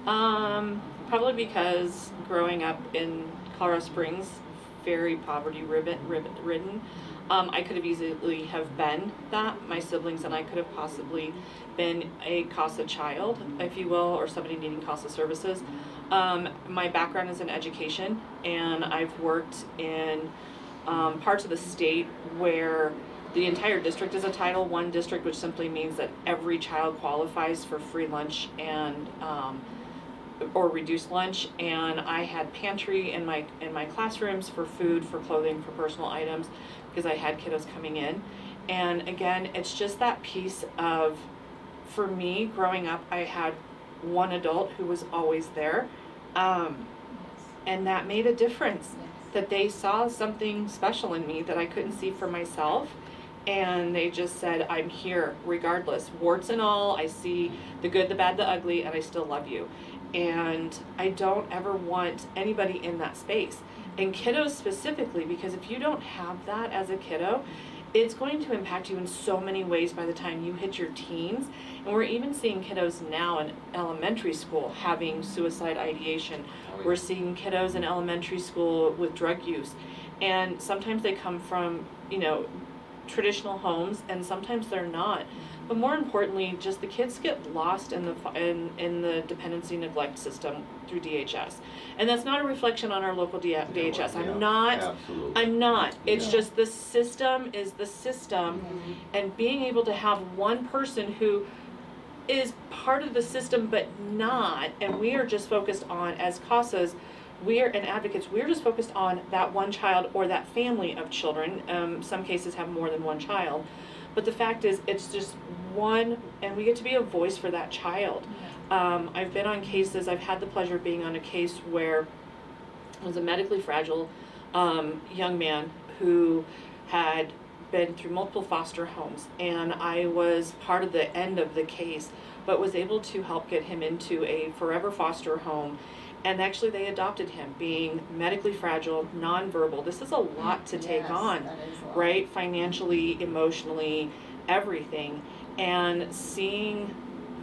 Probably because growing up in Colorado Springs, very poverty ridden. I could have easily have been that. My siblings and I could have possibly been a CASA child, if you will, or somebody needing CASA services. My background is in education, and I've worked in parts of the state where the entire district is a Title I district, which simply means that every child qualifies for free lunch and or reduced lunch. And I had pantry in my classrooms for food, for clothing, for personal items, because I had kiddos coming in. And again, it's just that piece of, for me, growing up, I had one adult who was always there, and that made a difference. That they saw something special in me that I couldn't see for myself, and they just said, I'm here regardless, warts and all. I see the good, the bad, the ugly, and I still love you. And I don't ever want anybody in that space, and kiddos specifically, because if you don't have that as a kiddo, it's going to impact you in so many ways by the time you hit your teens. And we're even seeing kiddos now in elementary school having suicide ideation. We're seeing kiddos in elementary school with drug use. And sometimes they come from, traditional homes, and sometimes they're not. But more importantly, just the kids get lost in the dependency neglect system through DHS. And that's not a reflection on our local DHS. Absolutely. I'm not. It's Yeah. just the system is the system, and being able to have one person who is part of the system but not, and we are just focused on, as CASAs, and advocates, we're just focused on that one child or that family of children. Some cases have more than one child. But the fact is, it's just one, and we get to be a voice for that child. I've been on cases, I've had the pleasure of being on a case where it was a medically fragile young man who had been through multiple foster homes, and I was part of the end of the case, but was able to help get him into a forever foster home. And actually they adopted him, being medically fragile, nonverbal. This is a lot to take Yes, on, that is a lot. right? Financially, emotionally, everything. And seeing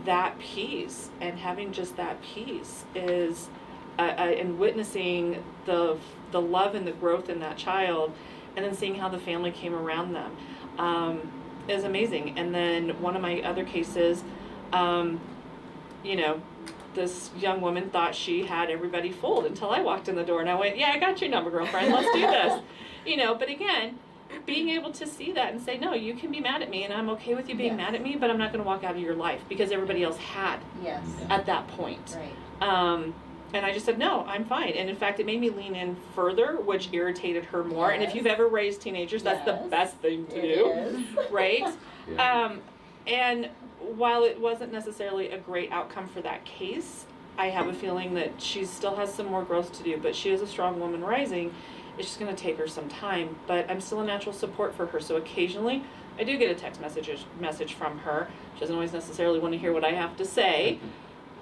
that piece and having just that piece is, and witnessing the love and the growth in that child, and then seeing how the family came around them, is amazing. And then one of my other cases, this young woman thought she had everybody fooled until I walked in the door, and I went, yeah, I got your number, girlfriend, let's do this. But again, being able to see that and say, no, you can be mad at me, and I'm okay with you being Yes. mad at me, but I'm not going to walk out of your life because everybody else had Yes. at that point. Right. And I just said, no, I'm fine. And in fact, it made me lean in further, which irritated her more. And if Yes. you've ever raised teenagers, that's the Yes. best thing to It do, is. right? Yeah. And while it wasn't necessarily a great outcome for that case, I have a feeling that she still has some more growth to do, but she is a strong woman rising. It's just going to take her some time, but I'm still a natural support for her. So occasionally I do get a text message from her. She doesn't always necessarily want to hear what I have to say,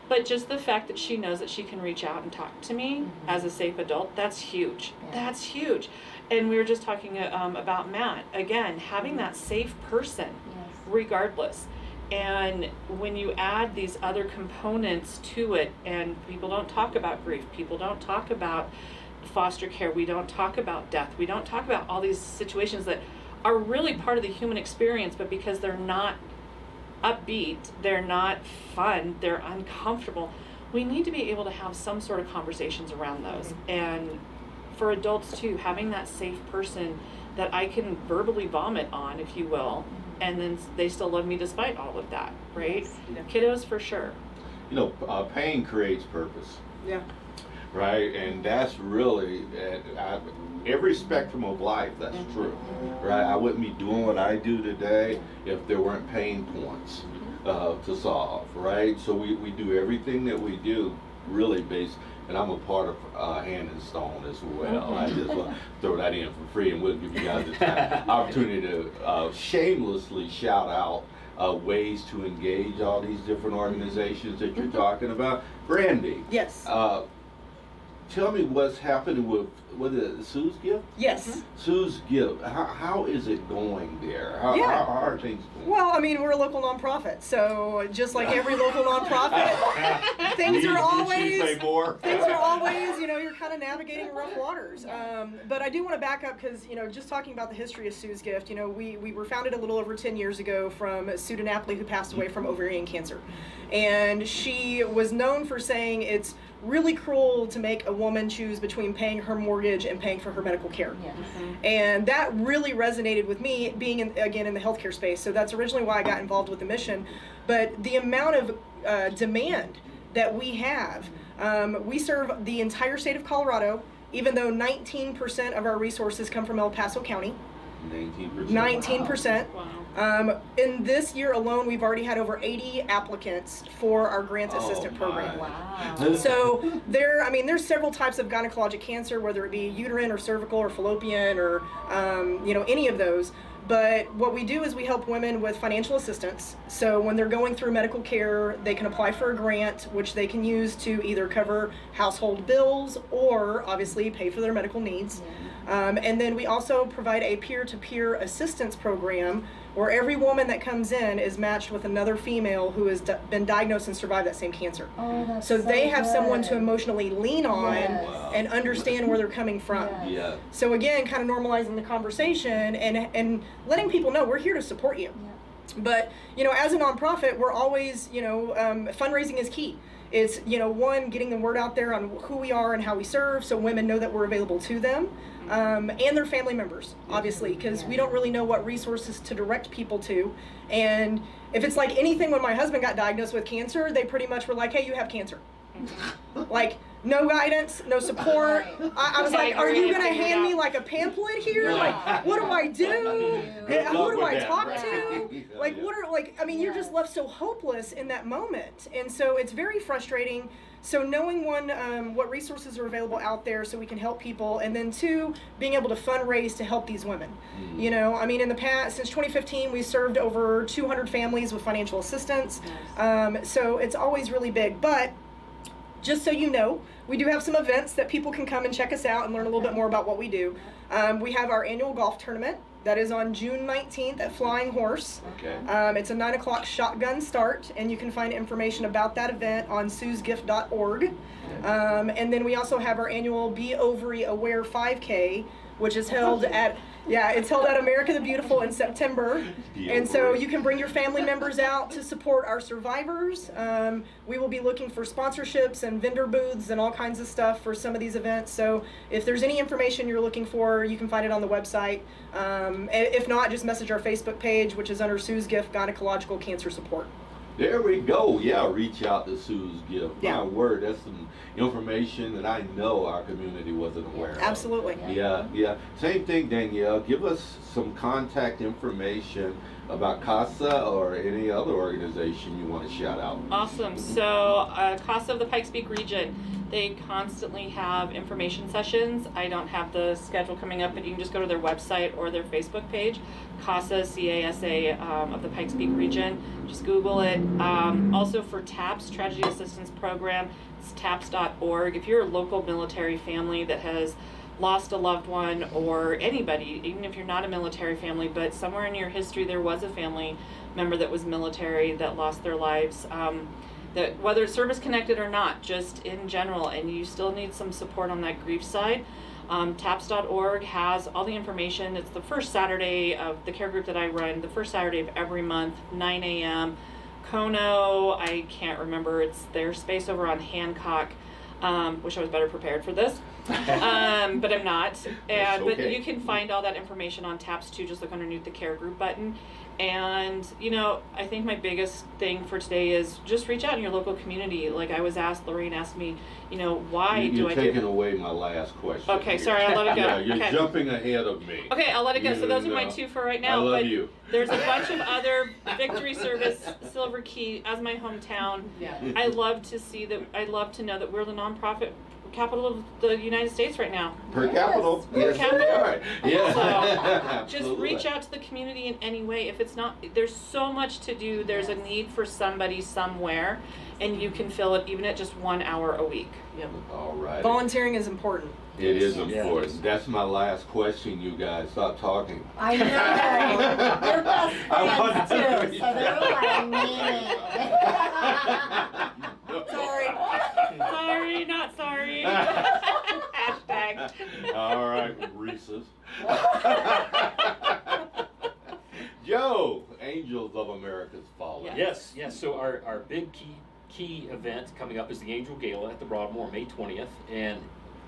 but just the fact that she knows that she can reach out and talk to me as a safe adult, that's huge. Yeah. That's huge. And we were just talking about Matt. Again, having that safe person, Yes. regardless. And when you add these other components to it, and people don't talk about grief, people don't talk about foster care, we don't talk about death, we don't talk about all these situations that are really part of the human experience, but because they're not upbeat, they're not fun, they're uncomfortable, we need to be able to have some sort of conversations around those. And for adults too, having that safe person that I can verbally vomit on, if you will, and then they still love me despite all of that, right? Yes. Kiddos for sure. Pain creates purpose. Yeah. right? And that's really every spectrum of life. That's true, right? I wouldn't be doing what I do today if there weren't pain points to solve, right? So we do everything that we do really based. And I'm a part of Hand and Stone as well. I just want to throw that in for free, and we'll give you guys the opportunity to shamelessly shout out ways to engage all these different organizations that you're talking about. Brandy, Yes. tell me what's happening with Sue's Gift? Yes. Sue's Gift, how is it going there? How are things going? Well, I mean, we're a local nonprofit, so just like every local nonprofit, things are always, you know, you're kind of navigating rough waters. But I do want to back up because, you know, just talking about the history of Sue's Gift, you know, we were founded a little over 10 years ago from Sue DiNapoli, who passed away from ovarian cancer. And she was known for saying it's really cruel to make a woman choose between paying her mortgage and paying for her medical care. Yes. And that really resonated with me, being again in the healthcare space. So that's originally why I got involved with the mission. But the amount of demand that we have, we serve the entire state of Colorado, even though 19% of our resources come from El Paso County. 19%. 19%. Wow. In this year alone, we've already had over 80 applicants for our grant Oh, assistant program. Wow. So there's several types of gynecologic cancer, whether it be uterine or cervical or fallopian or any of those. But what we do is we help women with financial assistance. So when they're going through medical care, they can apply for a grant, which they can use to either cover household bills or obviously pay for their medical needs. And then we also provide a peer-to-peer assistance program where every woman that comes in is matched with another female who has been diagnosed and survived that same cancer. Oh, that's So they have someone good. to emotionally lean on Yes. Wow. and understand where they're coming from. Yes. Yeah. So again, kind of normalizing the conversation and letting people know we're here to support you. But, you know, as a nonprofit, we're always, fundraising is key. It's, one, getting the word out there on who we are and how we serve so women know that we're available to them. And their family members, obviously, because we don't really know what resources to direct people to. And if it's like anything, when my husband got diagnosed with cancer, they pretty much were like, hey, you have cancer. Like, no guidance, no support. I was like, are you going to hand me like a pamphlet here? Like, what do I do? Good Who luck do with I that, talk right? to? Like, you're just left so hopeless in that moment. And so it's very frustrating. So knowing what resources are available out there so we can help people, and then two, being able to fundraise to help these women. You know, I mean, in the past, since 2015, we served over 200 families with financial assistance. So it's always really big. But just so you know, we do have some events that people can come and check us out and learn a little bit more about what we do. We have our annual golf tournament. That is on June 19th at Flying Horse. Okay. It's a 9 o'clock shotgun start, and you can find information about that event on suesgift.org. And then we also have our annual Be Ovary Aware 5K, which is held at America the Beautiful in September. And so you can bring your family members out to support our survivors. We will be looking for sponsorships and vendor booths and all kinds of stuff for some of these events. So if there's any information you're looking for, you can find it on the website. If not, just message our Facebook page, which is under Sue's Gift Gynecological Cancer Support. There we go. Yeah, reach out to Sue's Gift. Yeah. My word, that's some information that I know our community wasn't aware of. Absolutely. Yeah. Same thing, Danielle. Give us some contact information about CASA or any other organization you want to shout out. Awesome. So, CASA of the Pikes Peak region, they constantly have information sessions. I don't have the schedule coming up, but you can just go to their website or their Facebook page, CASA, C-A-S-A, of the Pikes Peak region. Just Google it. Also for TAPS, Tragedy Assistance Program, it's taps.org. If you're a local military family that has lost a loved one, or anybody, even if you're not a military family, but somewhere in your history there was a family member that was military that lost their lives, that whether it's service connected or not, just in general, and you still need some support on that grief side, taps.org has all the information. It's the first Saturday of the care group that I run, the first Saturday of every month, 9 a.m. Kono, I can't remember, it's their space over on Hancock. Wish I was better prepared for this. but I'm not. And but okay. you can find all that information on TAPS too. Just look underneath the care group button. And you know, I think my biggest thing for today is just reach out in your local community. Like I was asked, Lorraine asked me, you know, why You're do I taking do? away my last question. Okay, here. sorry, I'll let it go. Yeah, you're Okay. jumping ahead of me. Okay, I'll let it go. So those are my You know, two for right I now. love but you. there's a bunch of other Victory Service, Silver Key as my hometown. Yeah. I love to see that. I love to know that we're the nonprofit capital of the United States right now. Per Yes. capita. Per Yes, capita. they are. Yeah. Just Absolutely. reach out to the community in any way. If it's not, there's so much to do. There's a need for somebody somewhere, and you can fill it even at just 1 hour a week. Yep. All right. Volunteering is important. It is Yeah. important. That's my last question, you guys. Stop talking. I know. They're best I wanted friends to too, be so they're like, mean it. Sorry. Sorry, not sorry. Hashtag. All right, Reese's. Joe, Angels of America's Fallen. Yeah. Yes. So our big key event coming up is the Angel Gala at the Broadmoor, May 20th, and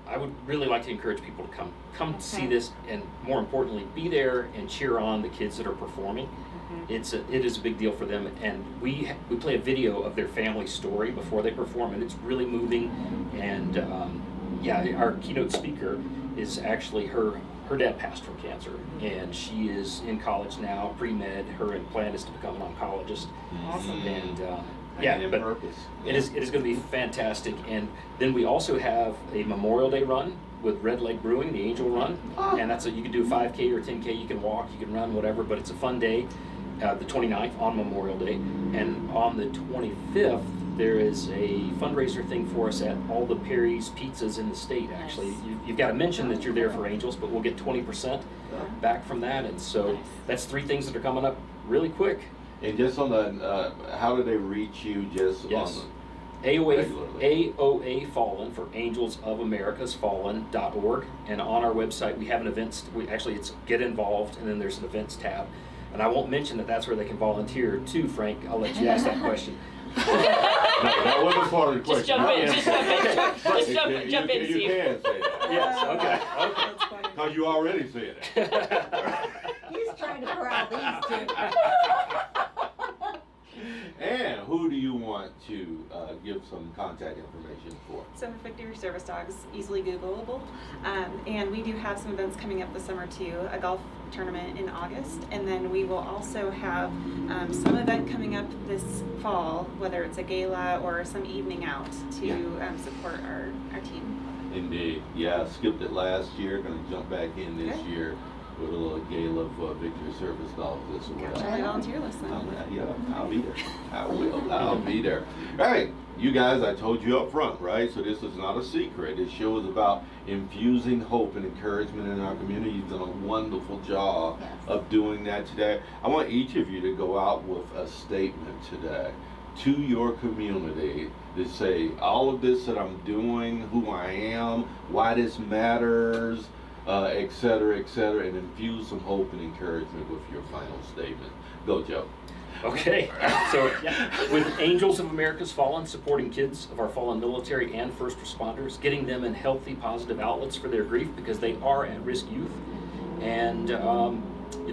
I would really like to encourage people to come see this, and more importantly, be there and cheer on the kids that are performing. It is a big deal for them, and we play a video of their family story before they perform, and it's really moving. And our keynote speaker is actually her dad passed from cancer, and she is in college now, pre-med. Her plan is to become an oncologist. Awesome. And And but purpose. it is going to be fantastic. And then we also have a Memorial Day run with Red Lake Brewing, the Angel Run, and you can do 5K or 10K. You can walk, you can run, whatever. But it's a fun day. The 29th on Memorial Day, and on the 25th there is a fundraiser thing for us at all the Perry's Pizzas in the state. Actually, you've got to mention that you're there for Angels, but we'll get 20% back from that. And so that's 3 things that are coming up really quick. And just on the, how do they reach you? Just Yes. on AOA Fallen for Angels of America's Fallen.org, and on our website we have an events. It's Get Involved, and then there's an events tab. And I won't mention that that's where they can volunteer too, Frank. I'll let you ask that question. No, that wasn't part of the Just question. jump in. Just jump in. But Jump in, You Steve. can say that. Yes, okay. That's funny. Because you already said it. He's trying to corral these two. And who do you want to give some contact information for? So for Victory Service Dogs, easily Googleable. And we do have some events coming up this summer too, a golf tournament in August. And then we will also have some event coming up this fall, whether it's a gala or some evening out to support our team. Indeed. Yeah, skipped it last year. Going to jump back in this Okay. year with a little gala for Victory Service Dogs as well. Got you on my volunteer list then. Yeah, I'll be there. I will. I'll be there. All right, you guys, I told you up front, right? So this is not a secret. This show is about infusing hope and encouragement in our community. You've done a wonderful job of doing that today. I want each of you to go out with a statement today to your community to say all of this that I'm doing, who I am, why this matters, et cetera, and infuse some hope and encouragement with your final statement. Go, Joe. Okay, so with Angels of America's Fallen, supporting kids of our fallen military and first responders, getting them in healthy, positive outlets for their grief because they are at-risk youth. And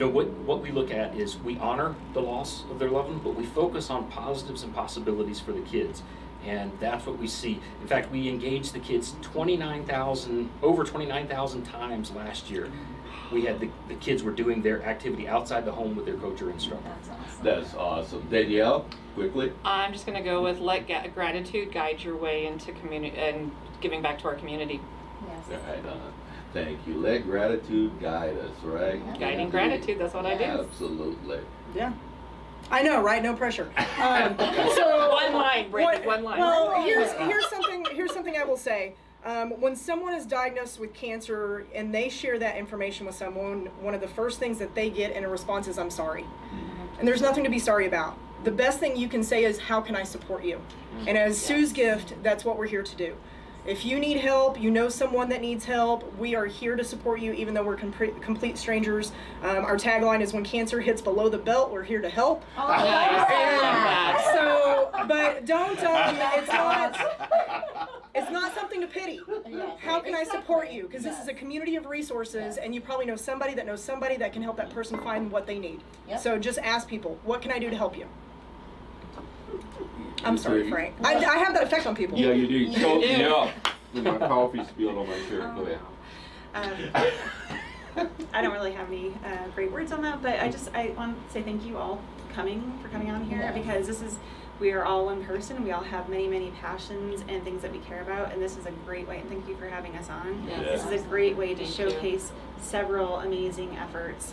what we look at is we honor the loss of their loved one, but we focus on positives and possibilities for the kids. And that's what we see. In fact, we engaged the kids over 29,000 times last year. We had the kids were doing their activity outside the home with their coach or instructor. That's awesome. Danielle, quickly. I'm just going to go with let gratitude guide your way into community and giving back to our community. Yes. All right, thank you. Let gratitude guide us, right? Guiding gratitude, that's what I do. Absolutely. Yeah. I know, right? No pressure. So One line, Brittany, one line. Well, here's something I will say. When someone is diagnosed with cancer and they share that information with someone, one of the first things that they get in a response is, "I'm sorry." And there's nothing to be sorry about. The best thing you can say is, "How can I support you?" And as Sue's gift, that's what we're here to do. If you need help, you know someone that needs help, we are here to support you even though we're complete strangers. Our tagline is, "When cancer hits below the belt, we're here to help." Oh, I love that. So, but don't, it's not, It's not something to pity. Yes, How can I support exactly. you? Because this Yes. is a community of resources, and you probably know somebody that can help that person find what they need. Yep. So just ask people, what can I do to help you? I'm sorry, See? Frank. I have that effect on people. Yeah, you do. You Choke do. me up. And my coffee spilled on my shirt. Go ahead. I don't really have any great words on that, but I want to say thank you all for coming on here, Yes. because we are all one person. We all have many passions and things that we care about, and this is a great way. And thank you for having us on. Yes. This is a great way to Thank you. showcase several amazing efforts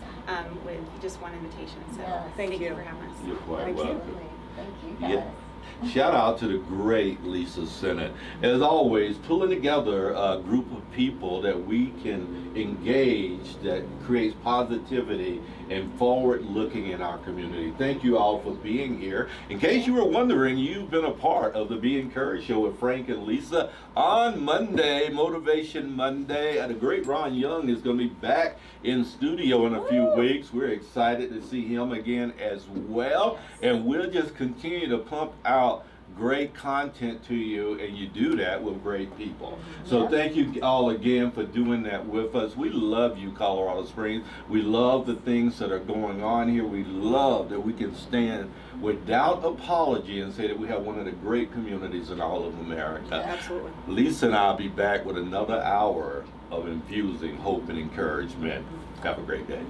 with just one invitation. So Yes. Thank you. for having us. You're quite Thank you. welcome. Thank you, guys. Yeah. Shout out to the great Lisa Sennett. As always, pulling together a group of people that we can engage that creates positivity and forward looking in our community. Thank you all for being here. In case you were wondering, you've been a part of the Be Encouraged Show with Frank and Lisa on Monday, Motivation Monday. The great Ron Young is going to be back in studio in a few weeks. We're excited to see him again as well. And we'll just continue to pump out great content to you, and you do that with great people. So Yeah. thank you all again for doing that with us. We love you, Colorado Springs. We love the things that are going on here. We love that we can stand without apology and say that we have one of the great communities in all of America. Absolutely. Lisa and I'll be back with another hour of infusing hope and encouragement. Have a great day.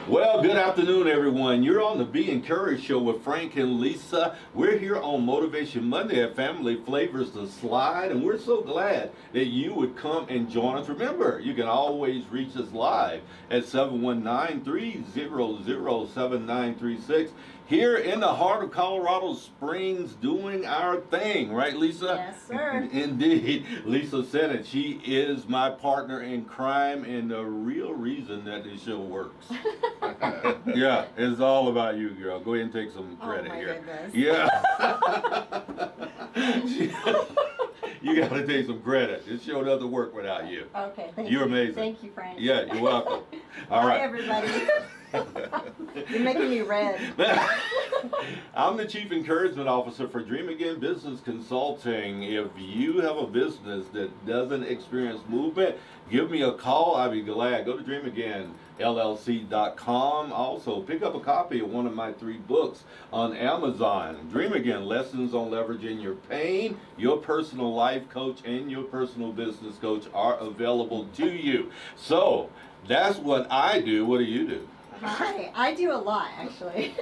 Well, good afternoon, everyone. You're on the Be Encouraged show with Frank and Lisa. We're here on Motivation Monday at Family Flavors The Slide, and we're so glad that you would come and join us. Remember, you can always reach us live at 719-300-7936 here in the heart of Colorado Springs doing our thing. Right, Lisa? Yes, sir. Indeed. Lisa said it. She is my partner in crime and the real reason that this show works. Yeah, it's all about you, girl. Go ahead and take some credit oh my here. Goodness. Yeah. You got to take some credit. This show doesn't work without you. Okay, thank You're you. amazing. Thank you, Frank. Yeah, you're welcome. All Bye, right. everybody. You're making me red. I'm the Chief Encouragement Officer for Dream Again Business Consulting. If you have a business that doesn't experience movement, give me a call. I'd be glad. Go to dreamagainllc.com. Also, pick up a copy of one of my 3 books on Amazon. Dream Again, Lessons on Leveraging Your Pain. Your personal life coach and your personal business coach are available to you. So, that's what I do. What do you do? Hi, I do a lot actually.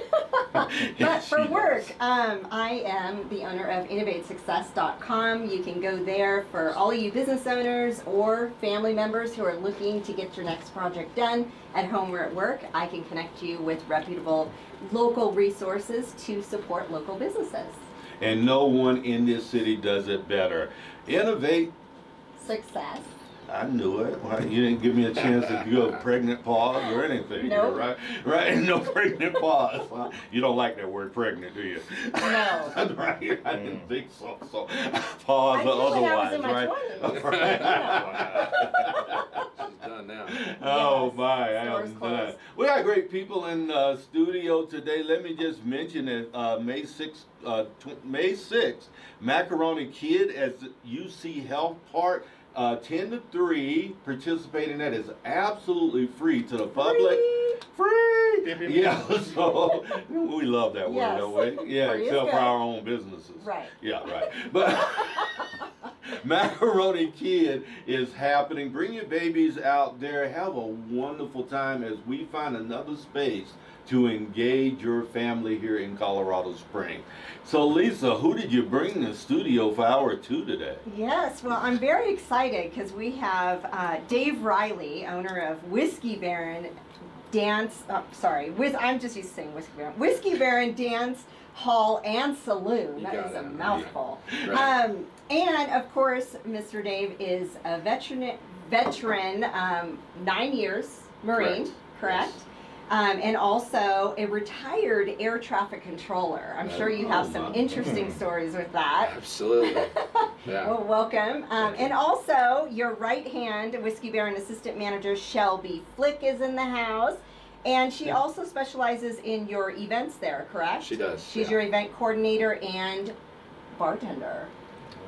But for work, I am the owner of InnovateSuccess.com. You can go there for all of you business owners or family members who are looking to get your next project done at home or at work. I can connect you with reputable local resources to support local businesses. And no one in this city does it better. Innovate. Success. I knew it. Well, you didn't give me a chance to do a pregnant pause or anything. Nope. Right? Right? No pregnant pause. Huh? You don't like that word pregnant, do you? No. Right? I didn't think so. So pause I did or when I was otherwise, in my right? 20s. She's done now. Oh Yes. my, I Store's am closed. done. We got great people in studio today. Let me just mention that May 6th, Macaroni Kid as the UC Health Park. 10 to 3, participating in that is absolutely free to the public. Free! Yeah, so we love that word, Yes. don't we? Yeah, Free is except for good. our own businesses. Right. Yeah, right. But Macaroni Kid is happening. Bring your babies out there. Have a wonderful time as we find another space to engage your family here in Colorado Springs. So Lisa, who did you bring in the studio for hour 2 today? Yes, well, I'm very excited because we have Dave Riley, owner of Whiskey Baron Dance. I'm just used to saying Whiskey Baron. Whiskey Baron Dance Hall and Saloon. You That got is a it. mouthful. Right. And of course, Mr. Dave is a veteran, 9 years Marine, correct? Yes. And also a retired air traffic controller. I'm sure you have some interesting stories with that. Absolutely. Yeah. Well, welcome. And also, your right hand Whiskey Baron assistant manager, Shelby Flick, is in the house. And she also specializes in your events there, correct? She does. She's your event coordinator and bartender.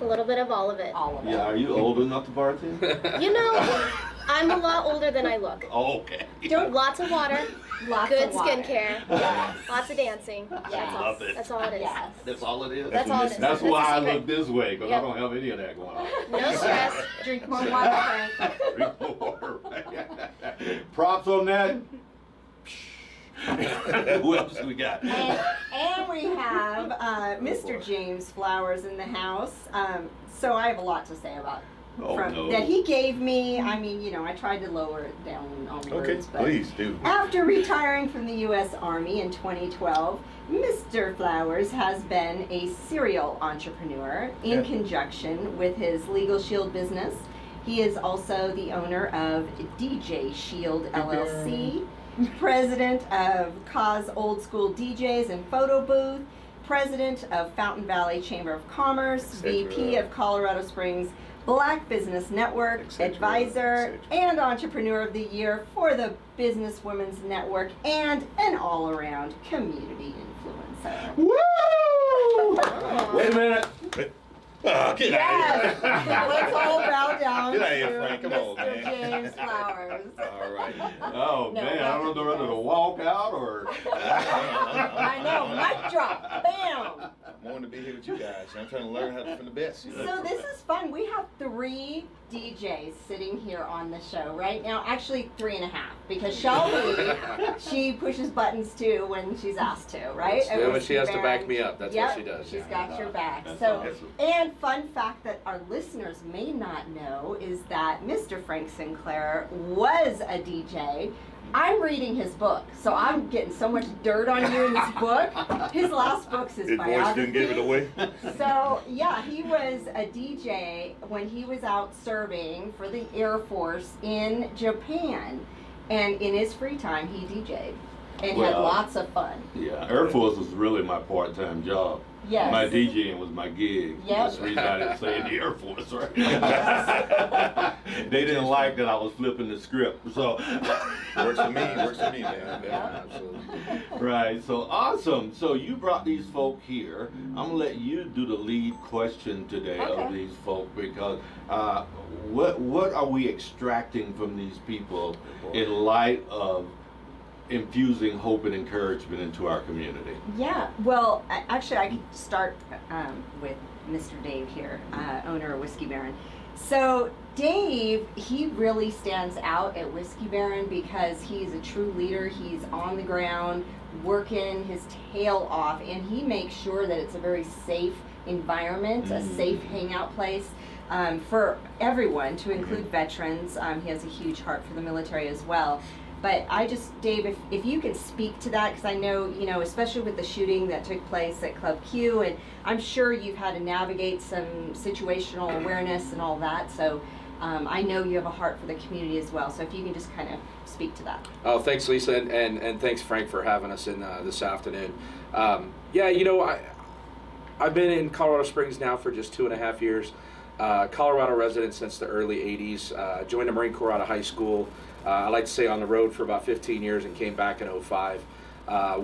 A little bit of all of it. All of it. Yeah, are you old enough to bartend? You know, I'm a lot older than I look. Oh, okay. Lots of water, Lots good of water. skincare, Yes. lots of dancing. Yes. That's all. Love it. That's all it is. Yes. That's all it is? That's all it is. That's That's why the I secret. look this way, because Yep. I don't have any of that going on. No stress. Drink more water, Frank. Drink more water, right? Props on that. Who else we got? And we have Mr. James Flowers in the house. So I have a lot to say about Oh, no. that he gave me. I mean, you know, I tried to lower it down on words, but please do. after retiring from the U.S. Army in 2012, Mr. Flowers has been a serial entrepreneur in conjunction with his Legal Shield business. He is also the owner of DJ Shield LLC, president of Cause Old School DJs and Photo Booth, president of Fountain Valley Chamber of Commerce, VP of Colorado Springs Black Business Network, advisor, and Entrepreneur of the Year for the Business Women's Network, and an all-around community influencer. Woo! Wait a minute. Get Yes! out of here. Let's all bow down Get out of to here, Frank. Come on, Mr. man. James Flowers. All right. Oh, No, man, I don't know whether to walk out or... I know, mic drop, bam! wanting to be here with you guys. I'm trying to learn how from the best. You know? So this is fun. We have 3 DJs sitting here on the show right now. Actually 3.5, because Shelby, she pushes buttons too when she's asked to, right? Yeah, when she has to back me up, that's what she does. She's yeah. got your back. That's So, awesome. and fun fact that our listeners may not know is that Mr. Frank Sinclair was a DJ. I'm reading his book, so I'm getting so much dirt on you in this book. His last book's his His voice biography. didn't give it away. So yeah, he was a DJ when he was out serving for the Air Force in Japan, and in his free time he DJ'd and had Well, lots of fun. Yeah, Air Force was really my part-time job. Yes. My DJing was my gig. Yep. That's the reason I didn't say in the Air Force, right? They didn't like that I was flipping the script, so. Works for me, man. Yeah. Absolutely. Right, so awesome. So you brought these folk here. I'm gonna let you do the lead question today of Okay. these folk, because what are we extracting from these people in light of infusing hope and encouragement into our community? Yeah, well, actually, I could start with Mr. Dave here, owner of Whiskey Baron. So Dave, he really stands out at Whiskey Baron because he's a true leader. He's on the ground, working his tail off, and he makes sure that it's a very safe environment, a safe hangout place for everyone, to include veterans. He has a huge heart for the military as well. But I just, Dave, if you can speak to that, because I know, you know, especially with the shooting that took place at Club Q, and I'm sure you've had to navigate some situational awareness and all that. So I know you have a heart for the community as well. So if you can just kind of speak to that. Oh, thanks, Lisa, and thanks, Frank, for having us in this afternoon. Yeah, you know, I've been in Colorado Springs now for just 2.5 years. Colorado resident since the early 80s. Joined the Marine Corps out of high school. I like to say on the road for about 15 years and came back in 05,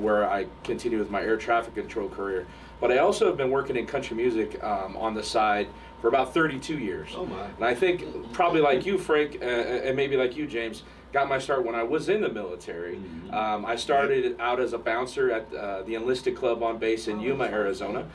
where I continued with my air traffic control career. But I also have been working in country music on the side for about 32 years. Oh my. And I think probably like you, Frank, and maybe like you, James, got my start when I was in the military. I started out as a bouncer at the Enlisted Club on base in Yuma, Arizona.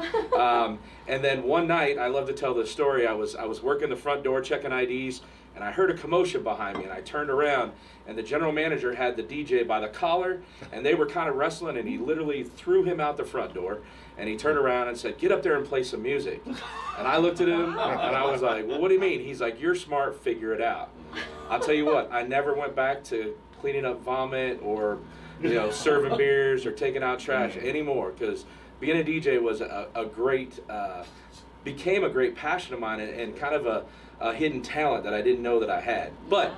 And then one night, I love to tell this story, I was working the front door checking IDs, and I heard a commotion behind me, and I turned around, and the general manager had the DJ by the collar, and they were kind of wrestling, and he literally threw him out the front door, and he turned around and said, "Get up there and play some music." And I looked at him, and I was like, "Well, what do you mean?" He's like, "You're smart, figure it out." I'll tell you what, I never went back to cleaning up vomit or, you know, serving beers or taking out trash anymore, because being a DJ was a great, became a great passion of mine, and kind of a hidden talent that I didn't know that I had. But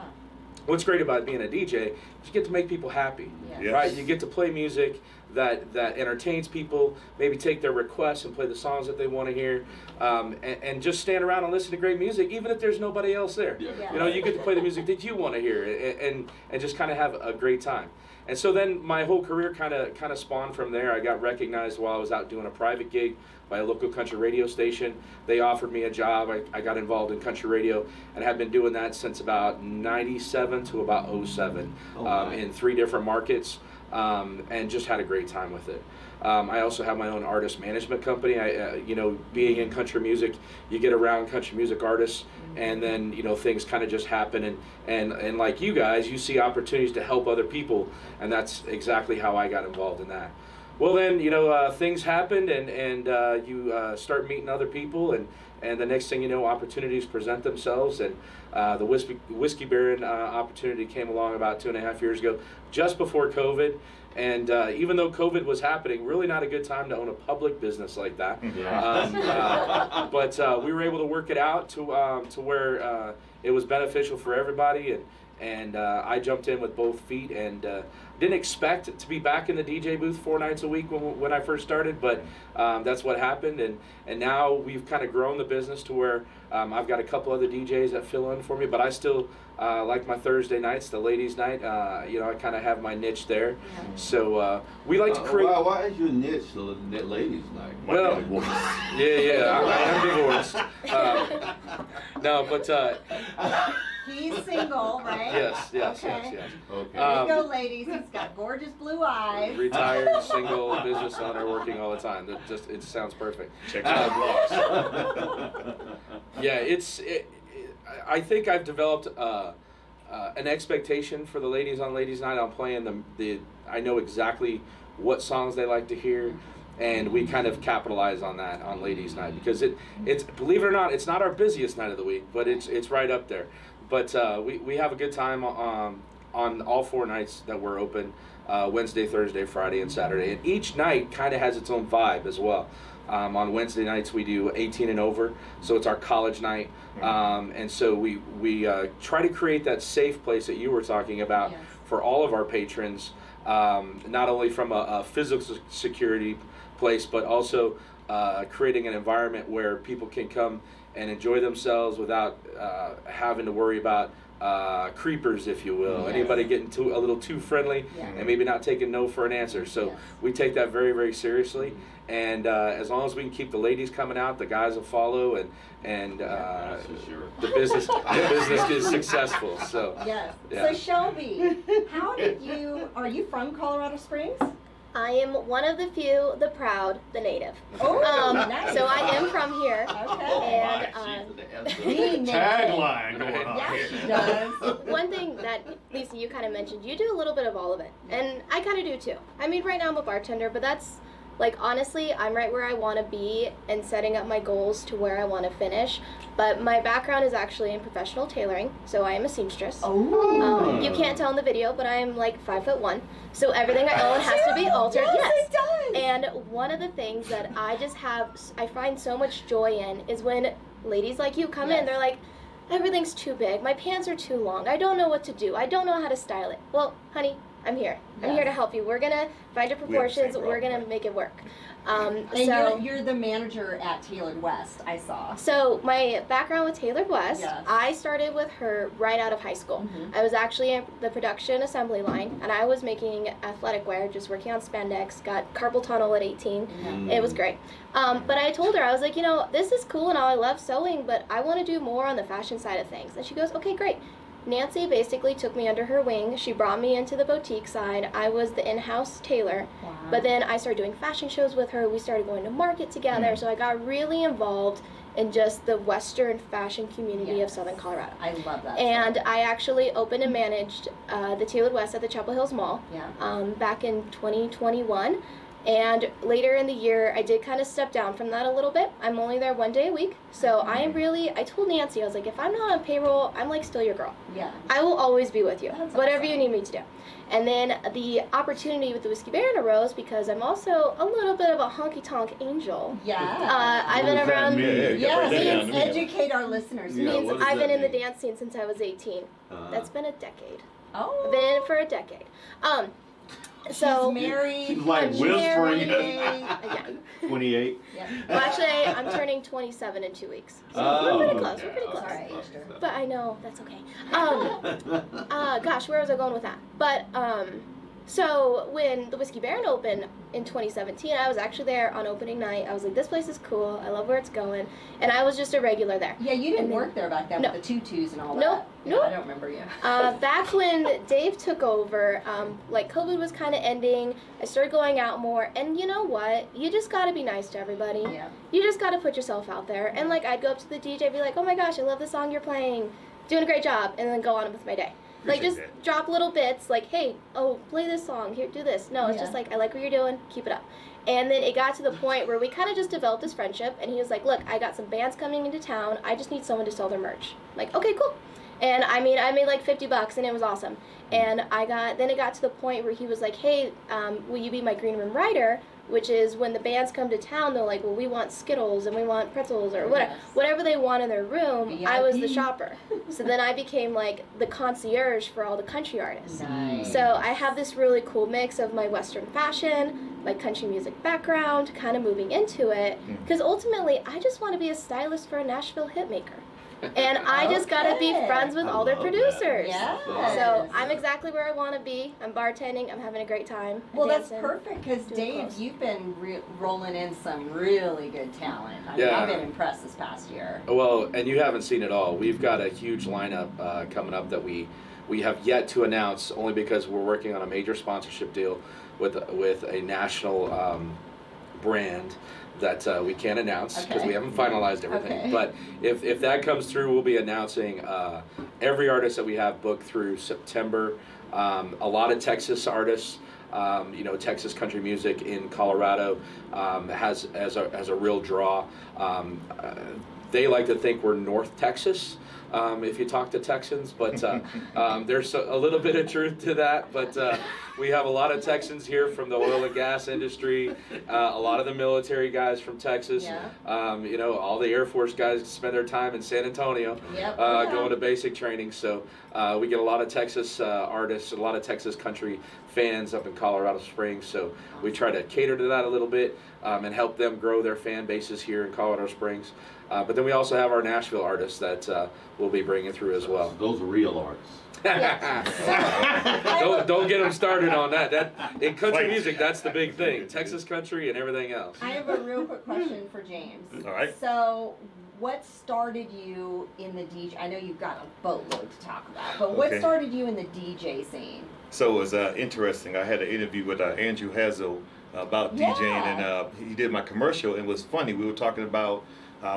what's great about being a DJ is you get to make people happy, Yes. right? You get to play music that entertains people, maybe take their requests and play the songs that they want to hear, and just stand around and listen to great music, even if there's nobody else there. Yeah. You know, you get to play the music that you want to hear, and just kind of have a great time. And so then my whole career kind of spawned from there. I got recognized while I was out doing a private gig by a local country radio station. They offered me a job. I got involved in country radio and have been doing that since about 97 to about 07 in 3 different markets, and just had a great time with it. I also have my own artist management company. You know, being in country music, you get around country music artists, and then, you know, things kind of just happen, and like you guys, you see opportunities to help other people, and that's exactly how I got involved in that. Well, then, you know, things happened, and you start meeting other people, and the next thing you know, opportunities present themselves, and the Whiskey Baron opportunity came along about 2.5 years ago, just before COVID. And even though COVID was happening, really not a good time to own a public business like that. But we were able to work it out to where it was beneficial for everybody, and I jumped in with both feet, and didn't expect to be back in the DJ booth 4 nights a week when I first started, but that's what happened, and now we've kind of grown the business to where I've got a couple other DJs that fill in for me, but I still like my Thursday nights, the ladies' night. You know, I kind of have my niche there, so we like to create. Why is your niche the ladies' night? Well, yeah, I am divorced. No, but He's single, right? Yes, yes, Okay. yes. Okay. There you go, ladies. He's got gorgeous blue eyes. Retired, single, business owner, working all the time. That just, it sounds perfect. Check out the blogs. Yeah, I think I've developed an expectation for the ladies on Ladies Night. I'm playing I know exactly what songs they like to hear, and we kind of capitalize on that on Ladies Night because it's believe it or not, it's not our busiest night of the week, but it's right up there. But we have a good time on all 4 nights that we're open, Wednesday, Thursday, Friday, and Saturday, and each night kind of has its own vibe as well. On Wednesday nights we do 18 and over, so it's our college night, and so we try to create that safe place that you were talking about for all of our patrons, not only from a physical security place, but also creating an environment where people can come and enjoy themselves without having to worry about creepers, if you will. Yes. Anybody getting a little too friendly and maybe not taking no for an answer. So we take that very, very seriously. And as long as we can keep the ladies coming out, the guys will follow, and the business is successful. So Yes. Yeah. So Shelby, are you from Colorado Springs? I am one of the few, the proud, the native. Oh, nice. So I am from here. Okay. And Tagline going on Yeah, here. she does. one thing that, Lisa, you kind of mentioned, you do a little bit of all of it. And I kind of do too. I mean, right now I'm a bartender, but that's, like, honestly, I'm right where I want to be and setting up my goals to where I want to finish. But my background is actually in professional tailoring, so I am a seamstress. Oh. You can't tell in the video, but I am like 5'1", so everything I own has to be altered. Yes, it does. And one of the things that I find so much joy in is when ladies like you come in, they're like, everything's too big, my pants are too long, I don't know what to do, I don't know how to style it. Well, honey, I'm here. I'm here to help you. We're gonna find your proportions. We're gonna make it work. And So you're the manager at Tailored West, I saw. So my background with Tailored West, Yes. I started with her right out of high school. Mhm. I was actually in the production assembly line, and I was making athletic wear, just working on spandex, got carpal tunnel at 18. It was great. But I told her, I was like, this is cool and all, I love sewing, but I want to do more on the fashion side of things. And she goes, okay, great. Nancy basically took me under her wing. She brought me into the boutique side. I was the in-house tailor. Wow. But then I started doing fashion shows with her. We started going to market together. So I got really involved in just the Western fashion community of Southern Colorado. I love that. And I actually opened and managed the Tailored West at the Chapel Hills Mall back in 2021. And later in the year, I did kind of step down from that a little bit. I'm only there 1 day a week. So I told Nancy, I was like, if I'm not on payroll, I'm like still your girl. Yeah. I will always be with you, That's whatever awesome. you need me to do. And then the opportunity with the Whiskey Baron arose because I'm also a little bit of a honky-tonk angel. Yeah. I've been around, Yeah, means educate our listeners. Yeah, means what does I've been that in the mean? dance scene since I was 18. That's been a decade. Oh. I've been in it for a decade. So She's married. She's like I'm whispering. yeah. 28. Yeah. Well, actually, I'm turning 27 in 2 weeks. So Oh. we're pretty close. We're pretty close. Sorry. But I know that's okay. Gosh, where was I going with that? But so when the Whiskey Baron opened in 2017, I was actually there on opening night. I was like, this place is cool. I love where it's going, and I was just a regular there. Yeah, you didn't And then- work there back then No. with the tutus and all Nope, that. nope. I don't remember you. Back when Dave took over, like COVID was kind of ending, I started going out more, and you know what? You just gotta be nice to everybody. Yeah. You just gotta put yourself out there. And like, I'd go up to the DJ, be like, oh my gosh, I love the song you're playing, doing a great job, and then go on with my day. Like, just Appreciate drop little bits, like, hey, oh, play this song, here, do this. No, it's just like, I like what you're doing, keep it up. And then it got to the point where we kind of just developed this friendship, and he was like, look, I got some bands coming into town, I just need someone to sell their merch. I'm like, okay, cool. And I made like $50 and it was awesome. And then it got to the point where he was like, hey, will you be my green room writer? Which is when the bands come to town, they're like, well, we want Skittles and we want pretzels or whatever they want in their room. I was the VIP. shopper. So then I became like the concierge for all the country artists. Nice. So I have this really cool mix of my Western fashion, my country music background, kind of moving into it. Because ultimately, I just want to be a stylist for a Nashville hitmaker. And I just got to be friends with I all their love that. producers. Yes. So I'm exactly where I want to be. I'm bartending. I'm having a great time. I'm Well, that's dancing. perfect because doing Dave, close. you've been rolling in some really good talent. I mean, Yeah. I've been impressed this past year. Well, and you haven't seen it all. We've got a huge lineup coming up that we have yet to announce, only because we're working on a major sponsorship deal with a national brand that we can't announce because Okay. we haven't finalized everything. Okay. But if that comes through, we'll be announcing every artist that we have booked through September. A lot of Texas artists. Texas country music in Colorado has a real draw. They like to think we're North Texas. If you talk to Texans, but there's a little bit of truth to that. But we have a lot of Texans here from the oil and gas industry, a lot of the military guys from Texas. Yeah. All the Air Force guys spend their time in San Antonio Yep. going to basic training. So we get a lot of Texas artists, a lot of Texas country fans up in Colorado Springs. So we try to cater to that a little bit and help them grow their fan bases here in Colorado Springs. But then we also have our Nashville artists that we'll be bringing through as well. Those are real artists. Don't get them started on that. In country Wait. music, that's the big thing. Texas country and everything else. I have a real quick question for James. All right. So, what started you in the DJ? I know you've got a boatload to talk about, but what Okay. started you in the DJ scene? So it was interesting. I had an interview with Andrew Hazel about DJing, and he did my commercial. And it was funny. We were talking about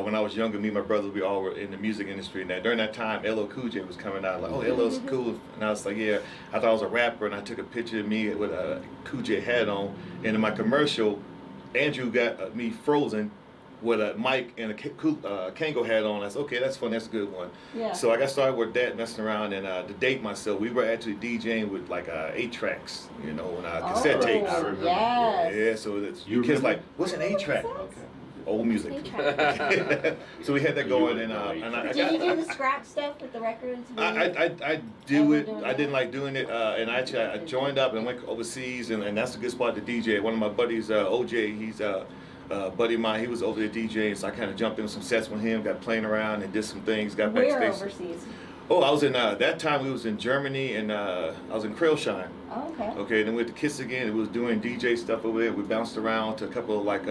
when I was younger, me and my brother, we all were in the music industry. And during that time, LL Cool J was coming out. Like, oh, LL's cool. And I was like, yeah. I thought I was a rapper, and I took a picture of me with a Cool J hat on. And in my commercial, Andrew got me frozen with a mic and a Kango hat on. I said, okay, that's fun. That's a good one. Yeah. So I got started with that, messing around, and to date myself, we were actually DJing with like 8 tracks, and cassette tapes. I remember. Yes. Yeah, so it's, You kids remember? like, what's an 8-track? Okay. Old music. Eight track. So we had that You going, would and know I Did you do the scratch stuff with the records? I do it. I didn't like doing it, and actually I joined up and went overseas, and that's a good spot to DJ. One of my buddies, OJ, he's buddy of mine. He was over there DJing, so I kind of jumped in some sets with him, got playing around, and did some things. Got Where backstage. overseas? Oh, I was in that time. We was in Germany, and I was in Krellstein. Oh, okay. Okay, then we went to Kiss again. It was doing DJ stuff over there. We bounced around to a couple of like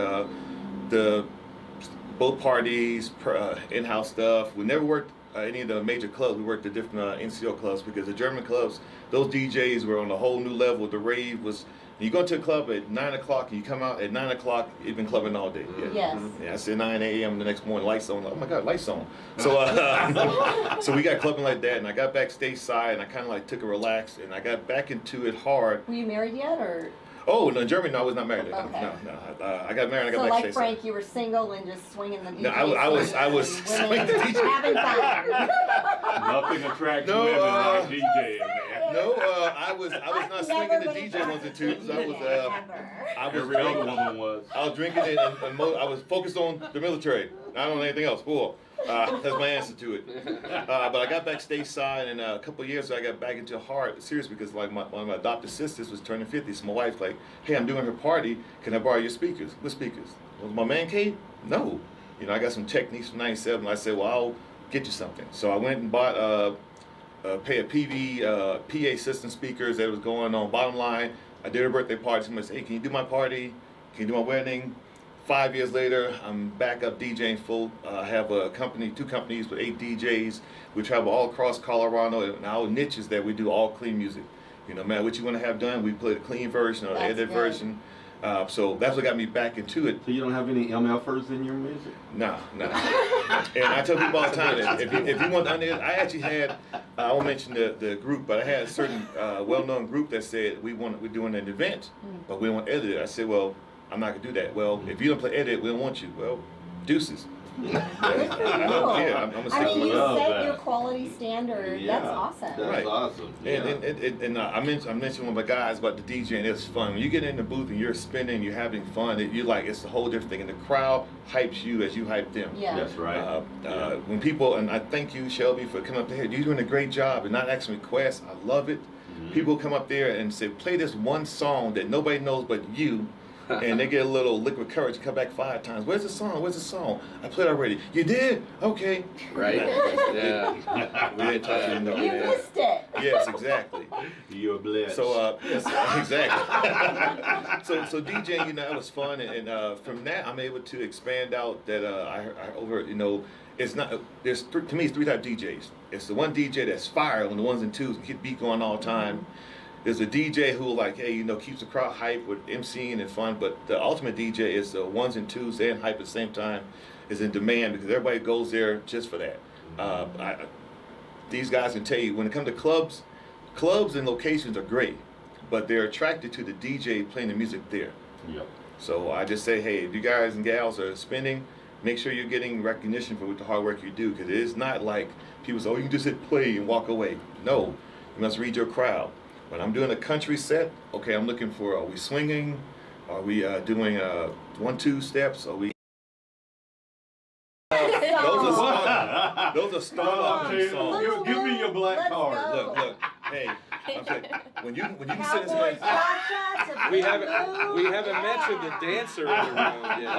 the boat parties, in-house stuff. We never worked any of the major clubs. We worked at different NCO clubs because the German clubs, those DJs were on a whole new level. The rave was. You go to a club at 9 o'clock and you come out at 9 o'clock. You've been clubbing all day. Yeah. Yes. Yeah, I said 9 a.m. the next morning, lights on. Oh my God, lights on. So, so we got clubbing like that, and I got backstage side, and I kind of like took a relax, and I got back into it hard. Were you married yet, or? Oh, no, in Germany, no, I was not married. Okay. No. I got married. I got So backstage like side. Frank, you were single and just swinging the DJ. No, I was and swinging women the DJ. having fun. Nothing attracts No, women like DJing, man. No, I was not swinging the DJ ones and twos. I was Every other woman was. I was drinking it, and I was focused on the military, not on anything else. Cool. That's my answer to it. But I got backstage side, and a couple of years ago, I got back into hard serious because like one of my adopted sisters was turning 50. So my wife's like, "Hey, I'm doing her party. Can I borrow your speakers?" What speakers? Was my man cave? No. I got some Techniques from '97. I said, "Well, I'll get you something." So I went and bought a pair of PA system speakers that was going on. Bottom line, I did her birthday party. Somebody said, "Hey, can you do my party? Can you do my wedding?" 5 years later, I'm back up DJing full. I have a company, 2 companies with 8 DJs. We travel all across Colorado, and our niche is that we do all clean music. No matter what you want to have done, we play the clean version or the That's edited good. version. So that's what got me back into it. So you don't have any MFers in your music? No. And I tell people all the time that if you want to, I actually had, I won't mention the group, but I had a certain well-known group that said we're doing an event, but we don't want to edit it. I said, well, I'm not gonna do that. Well, if you don't play edit, we don't want you. Well, deuces. Good for you. I'm gonna I stick mean, with you it. love set that. your quality standard. Yeah, That's awesome. That's Right. awesome. Yeah. And I mentioned one of my guys about the DJ, and it's fun. When you get in the booth and you're spinning, you're having fun. You like it's a whole different thing, and the crowd hypes you as you hype them. Yeah. That's right. Yeah. When people, and I thank you, Shelby, for coming up there. You're doing a great job and not asking requests. I love it. Mhm. People come up there and say, play this one song that nobody knows but you. and they get a little liquid courage and come back 5 times. Where's the song? Where's the song? I played already. You did? Okay. Right? Yeah. We didn't touch it. No, You missed it. Yes, exactly. You're blessed. So yes, exactly. so DJing, you know, that was fun, and from that I'm able to expand out that I over, you know, it's not to me it's 3 type DJs. It's the one DJ that's fire on the ones and twos and keep the beat going all the time. There's a DJ who like, hey, you know, keeps the crowd hype with MCing and fun, but the ultimate DJ is the ones and twos and hype at the same time, is in demand because everybody goes there just for that. These guys can tell you when it comes to clubs and locations are great, but they're attracted to the DJ playing the music there. Yep. So I just say, hey, if you guys and gals are spending, make sure you're getting recognition for the hard work you do, because it is not like people say, oh, you can just hit play and walk away. No, you must read your crowd. When I'm doing a country set, okay, I'm looking for, are we swinging? Are we doing 1-2 steps? Are we? Those are start-off songs. Give me your black card. Look, hey, okay. When you can sit this way. We haven't mentioned the dancer in the room yet. Oh,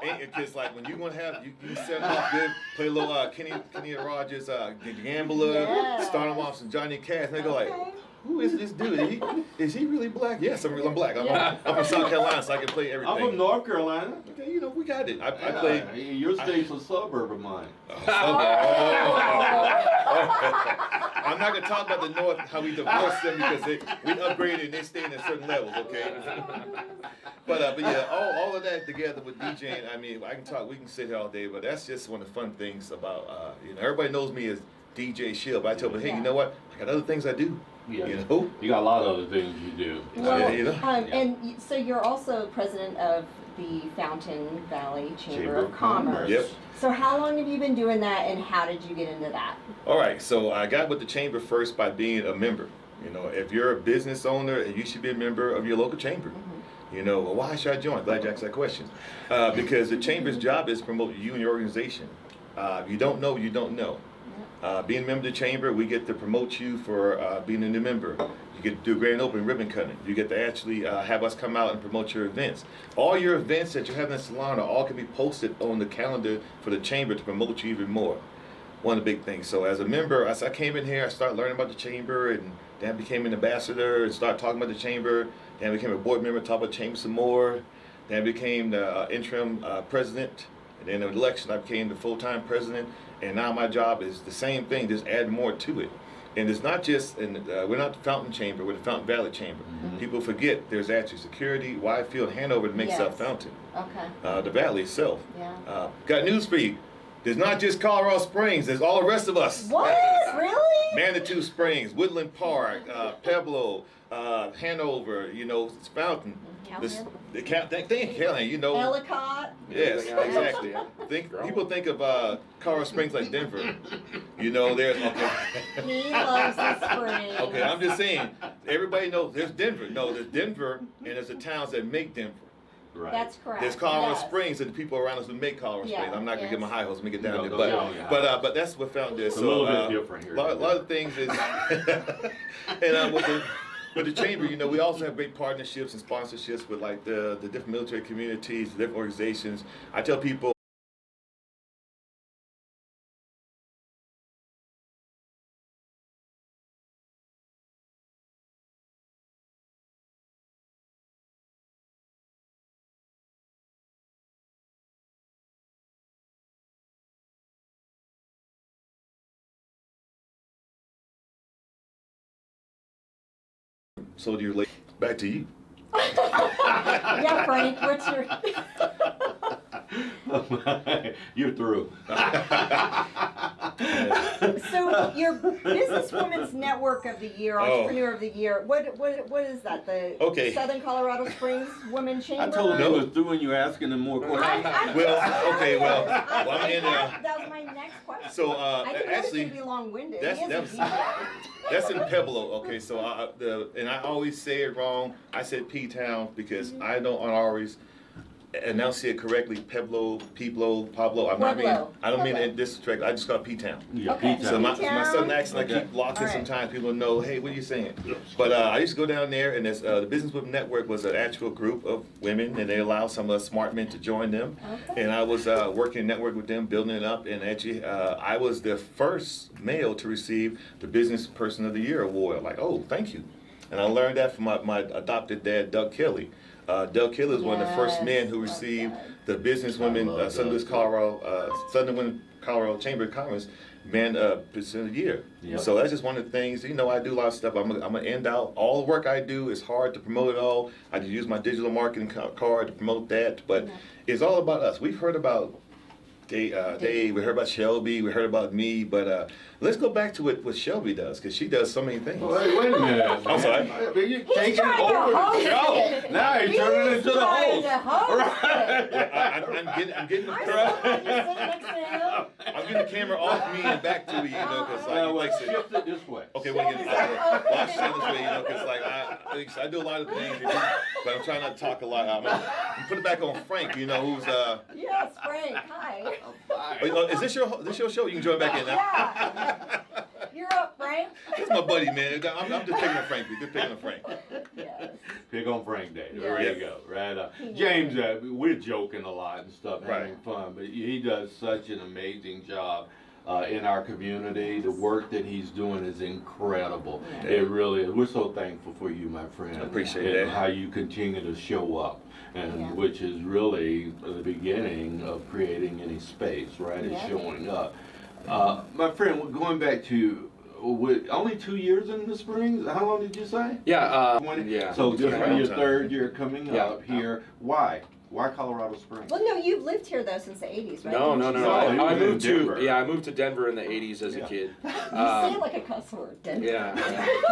hey, it's like when you're gonna have you set them off good, play a little Kenny Rogers, The Gambler, start them off some Johnny Cash, and they go like, who is this dude? Is he really black? Yes, I'm black. I'm from South Carolina, so I can play everything. I'm from North Carolina. Okay, you know, we got it. I played. Your state's a suburb of mine. I'm not gonna talk about the North, how we divorced them because we upgraded and they stayed at certain levels, okay? But yeah, all of that together with DJing, I mean, we can sit here all day, but that's just one of the fun things about, you know, everybody knows me as DJ Shield, but I tell them, hey, you know what? I got other things I do. Yeah. You know? You got a lot of other things you do. Well, Yeah, you know? and so you're also president of the Fountain Valley Chamber of Commerce. Yep. So how long have you been doing that, and how did you get into that? All right, so I got with the chamber first by being a member. You know, if you're a business owner, you should be a member of your local chamber. You know, well, why should I join? Glad you asked that question. Because the chamber's job is to promote you and your organization. If you don't know, you don't know. Being a member of the chamber, we get to promote you for being a new member. You get to do a grand opening ribbon cutting. You get to actually have us come out and promote your events. All your events that you have in the salon all can be posted on the calendar for the chamber to promote you even more. One of the big things. So as a member, as I came in here, I started learning about the chamber, and then I became an ambassador and started talking about the chamber. Then I became a board member, talk about the chamber some more. Then I became the interim president. And then in the election, I became the full-time president. And now my job is the same thing, just add more to it. And it's not just, we're not the Fountain Chamber, we're the Fountain Valley Chamber. People forget there's actually security, wide field, Hanover that makes up Fountain. Okay. The valley itself. Yeah. Got news for you. There's not just Colorado Springs, there's all the rest of us. What? Really? Manitou Springs, Woodland Park, Pueblo, Hanover, you know, it's Fountain. Thank you, Callahan, you know. Ellicott. Yes, exactly. People think of Colorado Springs like Denver. You know, there's He loves the springs. Okay, I'm just saying. Everybody knows there's Denver. No, there's Denver, and there's the towns that make Denver. Right. That's correct. There's Colorado Yes. Springs and the people around us who make Colorado Yeah, Springs. I'm not gonna get my high hopes, let me get down No, there. no, But that's what Fountain is. It's a So little bit different here. a lot of things is, and with the chamber, you know, we also have great partnerships and sponsorships with like the different military communities, the different organizations. I tell people. So you're late. Back to you. Yeah, Frank, what's your... You're through. So your Businesswoman's Network of the Year, Entrepreneur of the Year, what is that? The Southern Colorado Springs Women Chamber? I told him it was through when you were asking him more questions. That was my next question. So I think actually, it's gonna be long-winded. that's in Pueblo. Okay, so I always say it wrong. I said P-Town because I don't always. announce it correctly, Pablo. I don't mean it disrespect. I just call it P-Town. Yeah, Okay. P-Town. So my P-Town? southern accent, I Okay. keep locking. All right. Sometimes people know, hey, what are you saying? But I used to go down there, and the Business Women Network was an actual group of women, and they allowed some smart men to join them. Okay. And I was working in network with them, building it up, and actually I was the first male to receive the Business Person of the Year award. Like, oh, thank you. And I learned that from my adopted dad, Doug Kelly. Doug Kelly is one of the first men who received the Businesswomen I love Southern Women Colorado Chamber of Commerce Man Person of the Year. Yep. So that's just one of the things. I do a lot of stuff. I'm gonna end out all the work I do. It's hard to promote it all. I just use my digital marketing card to promote that, but it's all about us. We've heard about Dave, we heard about Shelby, we heard about me, but let's go back to what Shelby does, because she does so many things. Wait a minute. I'm sorry. You're taking trying to over the host show. it. Now you're turning into the trying host. to host it. I'm getting the I'm so glad you're sitting next to him. I'm getting the camera off me and back to you, because Wait, shift it this way. okay, well, I stand this way, because I do a lot of things, but I'm trying not to talk a lot. I'm put it back on Frank, who's Yes, Frank, hi. is this your show? You can join back in now. Yeah. You're up, Frank. That's my buddy, man. I'm just picking on Frank. Just picking on Frank. Yes. Pick on Frank Day. There Yes. you go. Right. James, we're joking a lot and stuff, having Right. fun, but he does such an amazing job in our community. The work that he's doing is incredible. Yeah. It really is. We're so thankful for you, my friend. I appreciate and that. how you continue to show up. And Yeah. which is really the beginning of creating any space, right? Is Yeah. showing up. My friend, going back to only 2 years in the Springs. How long did you say? Yeah. 20? Yeah. So Good just amount your of time. third year coming Yeah. up here. Why? Why Colorado Springs? Well, no, you've lived here though since the 80s, right? No. Didn't you No, say? he I was in moved to Denver. I moved to Denver in the '80s as a Yeah. kid. You say it like a cuss word, Denver. Yeah.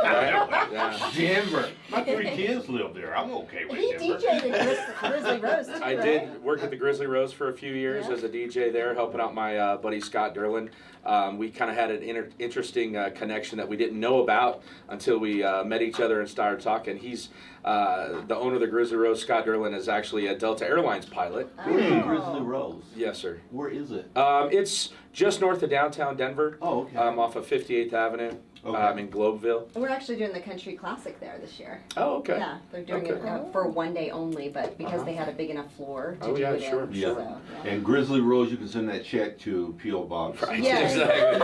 Yeah. Denver. My 3 kids live there. I'm okay with He Denver. DJ'd at Grizzly Rose too, I right? did work at the Grizzly Rose for a few years Yeah. as a DJ there, helping out my buddy Scott Derlin. We kind of had an interesting connection that we didn't know about until we met each other and started talking. He's the owner of the Grizzly Rose. Scott Derlin is actually a Delta Airlines pilot. Where's the Oh. Grizzly Rose? Yes, sir. Where is it? It's just north of downtown Denver, Oh, okay. off of 58th Avenue, Okay. in Globeville. We're actually doing the Country Classic there this year. Oh, okay. Yeah, they're doing it Okay. for one day only, but because Uh-huh. they had a big enough floor to Oh, do yeah, it sure. in. Yeah. So, yeah. And Grizzly Rose, you can send that check to P.O. Box. Right. Yeah. Exactly.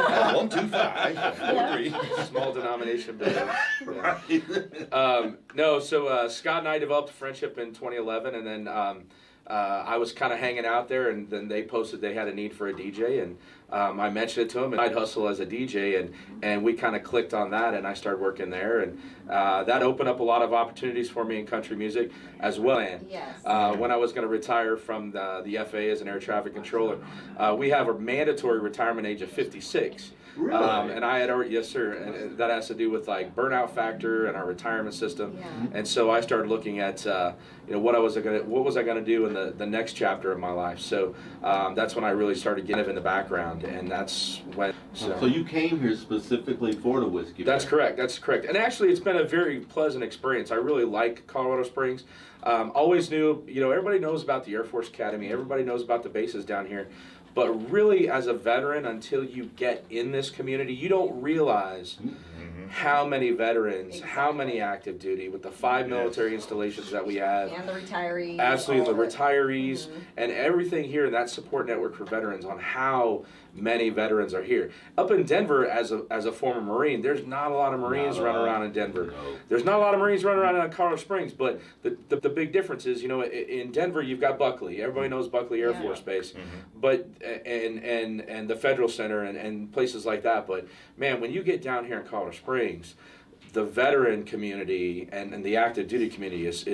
12543. Small denomination building. Yeah. No, so Scott and I developed a friendship in 2011, and then I was kind of hanging out there, and then they posted they had a need for a DJ, and I mentioned it to him, and I'd hustle as a DJ, and we kind of clicked on that, and I started working there, and that opened up a lot of opportunities for me in country music as well. And Yes. when I was going to retire from the FAA as an air traffic controller, we have a mandatory retirement age of 56. Really? And I had already, yes, sir, and that has to do with like burnout factor and our retirement system. Yeah. And so I started looking at, what was I gonna do in the next chapter of my life. So that's when I really started getting in the background, and that's when. So you came here specifically for the whiskey? That's Fest. correct. That's correct. And actually, it's been a very pleasant experience. I really like Colorado Springs. Always knew, everybody knows about the Air Force Academy. Everybody knows about the bases down here. But really, as a veteran, until you get in this community, you don't realize how many veterans, how many active duty, with the 5 military installations that we have. And the retirees. Absolutely, all the of it. retirees Mhm. and everything here in that support network for veterans on how many veterans are here. Up in Denver, as a former Marine, there's not a lot of Marines Not a running lot. around in Denver. No. There's not a lot of Marines running around in Colorado Springs, but the big difference is, in Denver you've got Buckley. Everybody knows Buckley Air Yeah. Force Base, but and the Federal Center and places like that. But man, when you get down here in Colorado Springs, the veteran community and the active duty community is